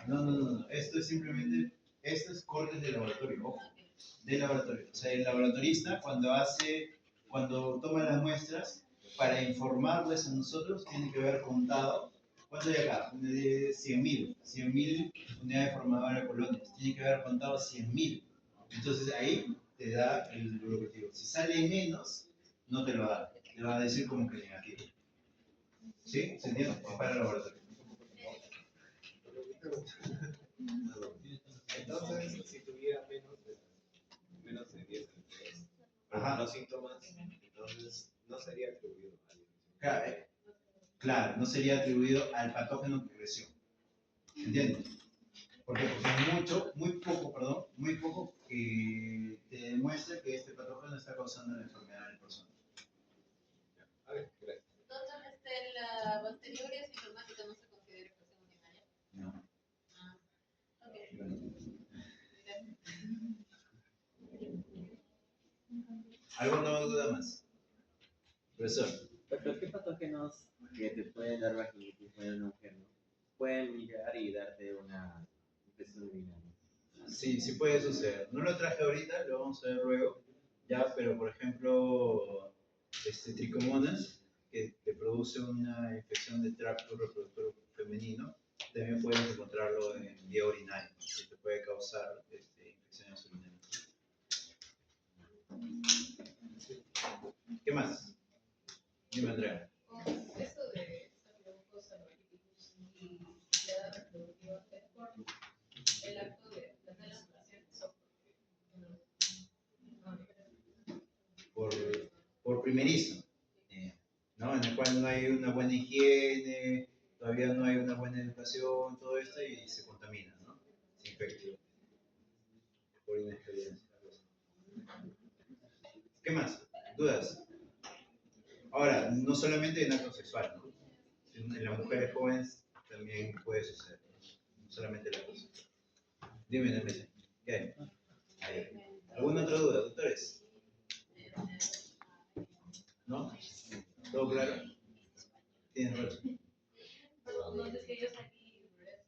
No. Esto es simplemente, esto es cortes de laboratorio, ojo. De laboratorio. O sea, el laboratorista cuando toma las muestras, para informarles a nosotros, tiene que haber contado, ¿cuánto hay acá? 100.000 unidades formadoras de colonias. Tiene que haber contado 100.000. Entonces ahí te da el objetivo. Si sale menos, no te lo da. Te va a decir como que negativo. ¿Sí? ¿Se entiende? Es para el laboratorio. Entonces, si tuviera menos de 10 Ajá. los síntomas, entonces no sería atribuido Claro, claro, no sería atribuido al patógeno que creció. ¿Entiendes? Porque muy poco que te demuestre que este patógeno está causando la enfermedad en la persona. A ver, gracias. Entonces, la bacteriuria asintomática no se considera infección urinaria. No. Ok. ¿Alguna duda más? Profesor. Pero ¿qué patógenos que te pueden dar vaginitis, pueden migrar y darte una infección urinaria? Sí puede suceder. No lo traje ahorita, lo vamos a ver luego. Ya, pero por ejemplo, tricomonas, que produce una infección del tracto reproductor femenino, también puedes encontrarlo en vía urinaria, que te puede causar infecciones urinarias. ¿Qué más? Dime, Andrea. Eso de estafilococos aerotípicos y la reproductiva es por el acto de tener las relaciones o Por primerizo, ¿no? En el cual no hay una buena higiene, todavía no hay una buena educación, todo esto, y se contamina, ¿no? Se infecta. Por inexperiencia. ¿Qué más? ¿Dudas? Ahora, no solamente en acto sexual, ¿no? En las mujeres jóvenes también puede suceder, no solamente en el acto sexual. Dime, Nemesio, ¿qué hay? ¿Alguna otra duda, doctores? ¿No? ¿Todo claro? ¿Tienes razón? no es que yo salí.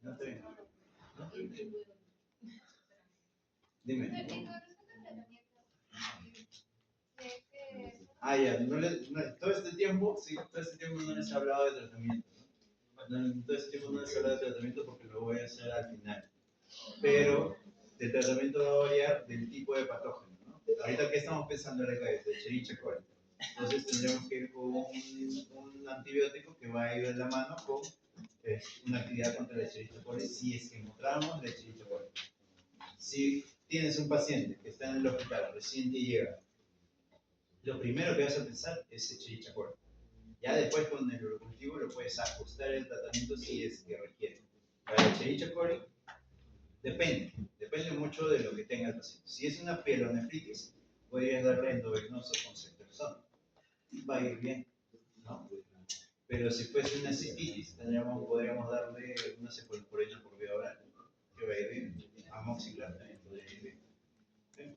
No está bien. ¿No? Dime. Ya, todo este tiempo, sí, todo este tiempo no les he hablado de tratamiento, ¿no? Todo este tiempo no les he hablado de tratamiento porque lo voy a hacer al final. Pero el tratamiento va a variar del tipo de patógeno, ¿no? Ahorita que estamos pensando en la cabeza, Escherichia coli. Entonces tendremos que ir con un antibiótico que va a ir de la mano con una actividad contra la Escherichia coli si es que encontramos la Escherichia coli. Si tienes un paciente que está en el hospital, recién te llega, lo primero que vas a pensar es Escherichia coli. Ya después con el cultivo lo puedes ajustar el tratamiento si es que requiere. Para la Escherichia coli depende mucho de lo que tenga el paciente. Si es una pielonefritis, podrías darle endovenoso con ceftriaxona. Va a ir bien, ¿no? Pero si fuese una cistitis, podríamos darle una cefalopurina por vía oral, que va a ir bien. Amoxiclav también podría ir bien. ¿Sí?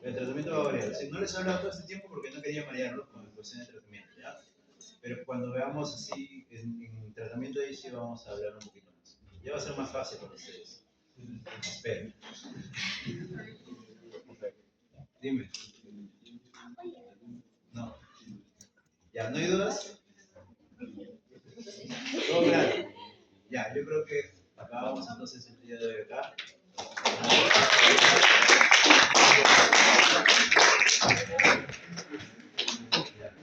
El tratamiento va a variar. ¿Sí? No les he hablado todo este tiempo porque no quería marearlos con la cuestión de tratamiento, ¿ya? Pero cuando veamos así en tratamiento ahí sí vamos a hablar un poquito más. Ya va a ser más fácil para ustedes. Espero. Dime. No. ¿Ya no hay dudas? Todo claro. Ya, yo creo que acabamos entonces el día de hoy acá. Ya.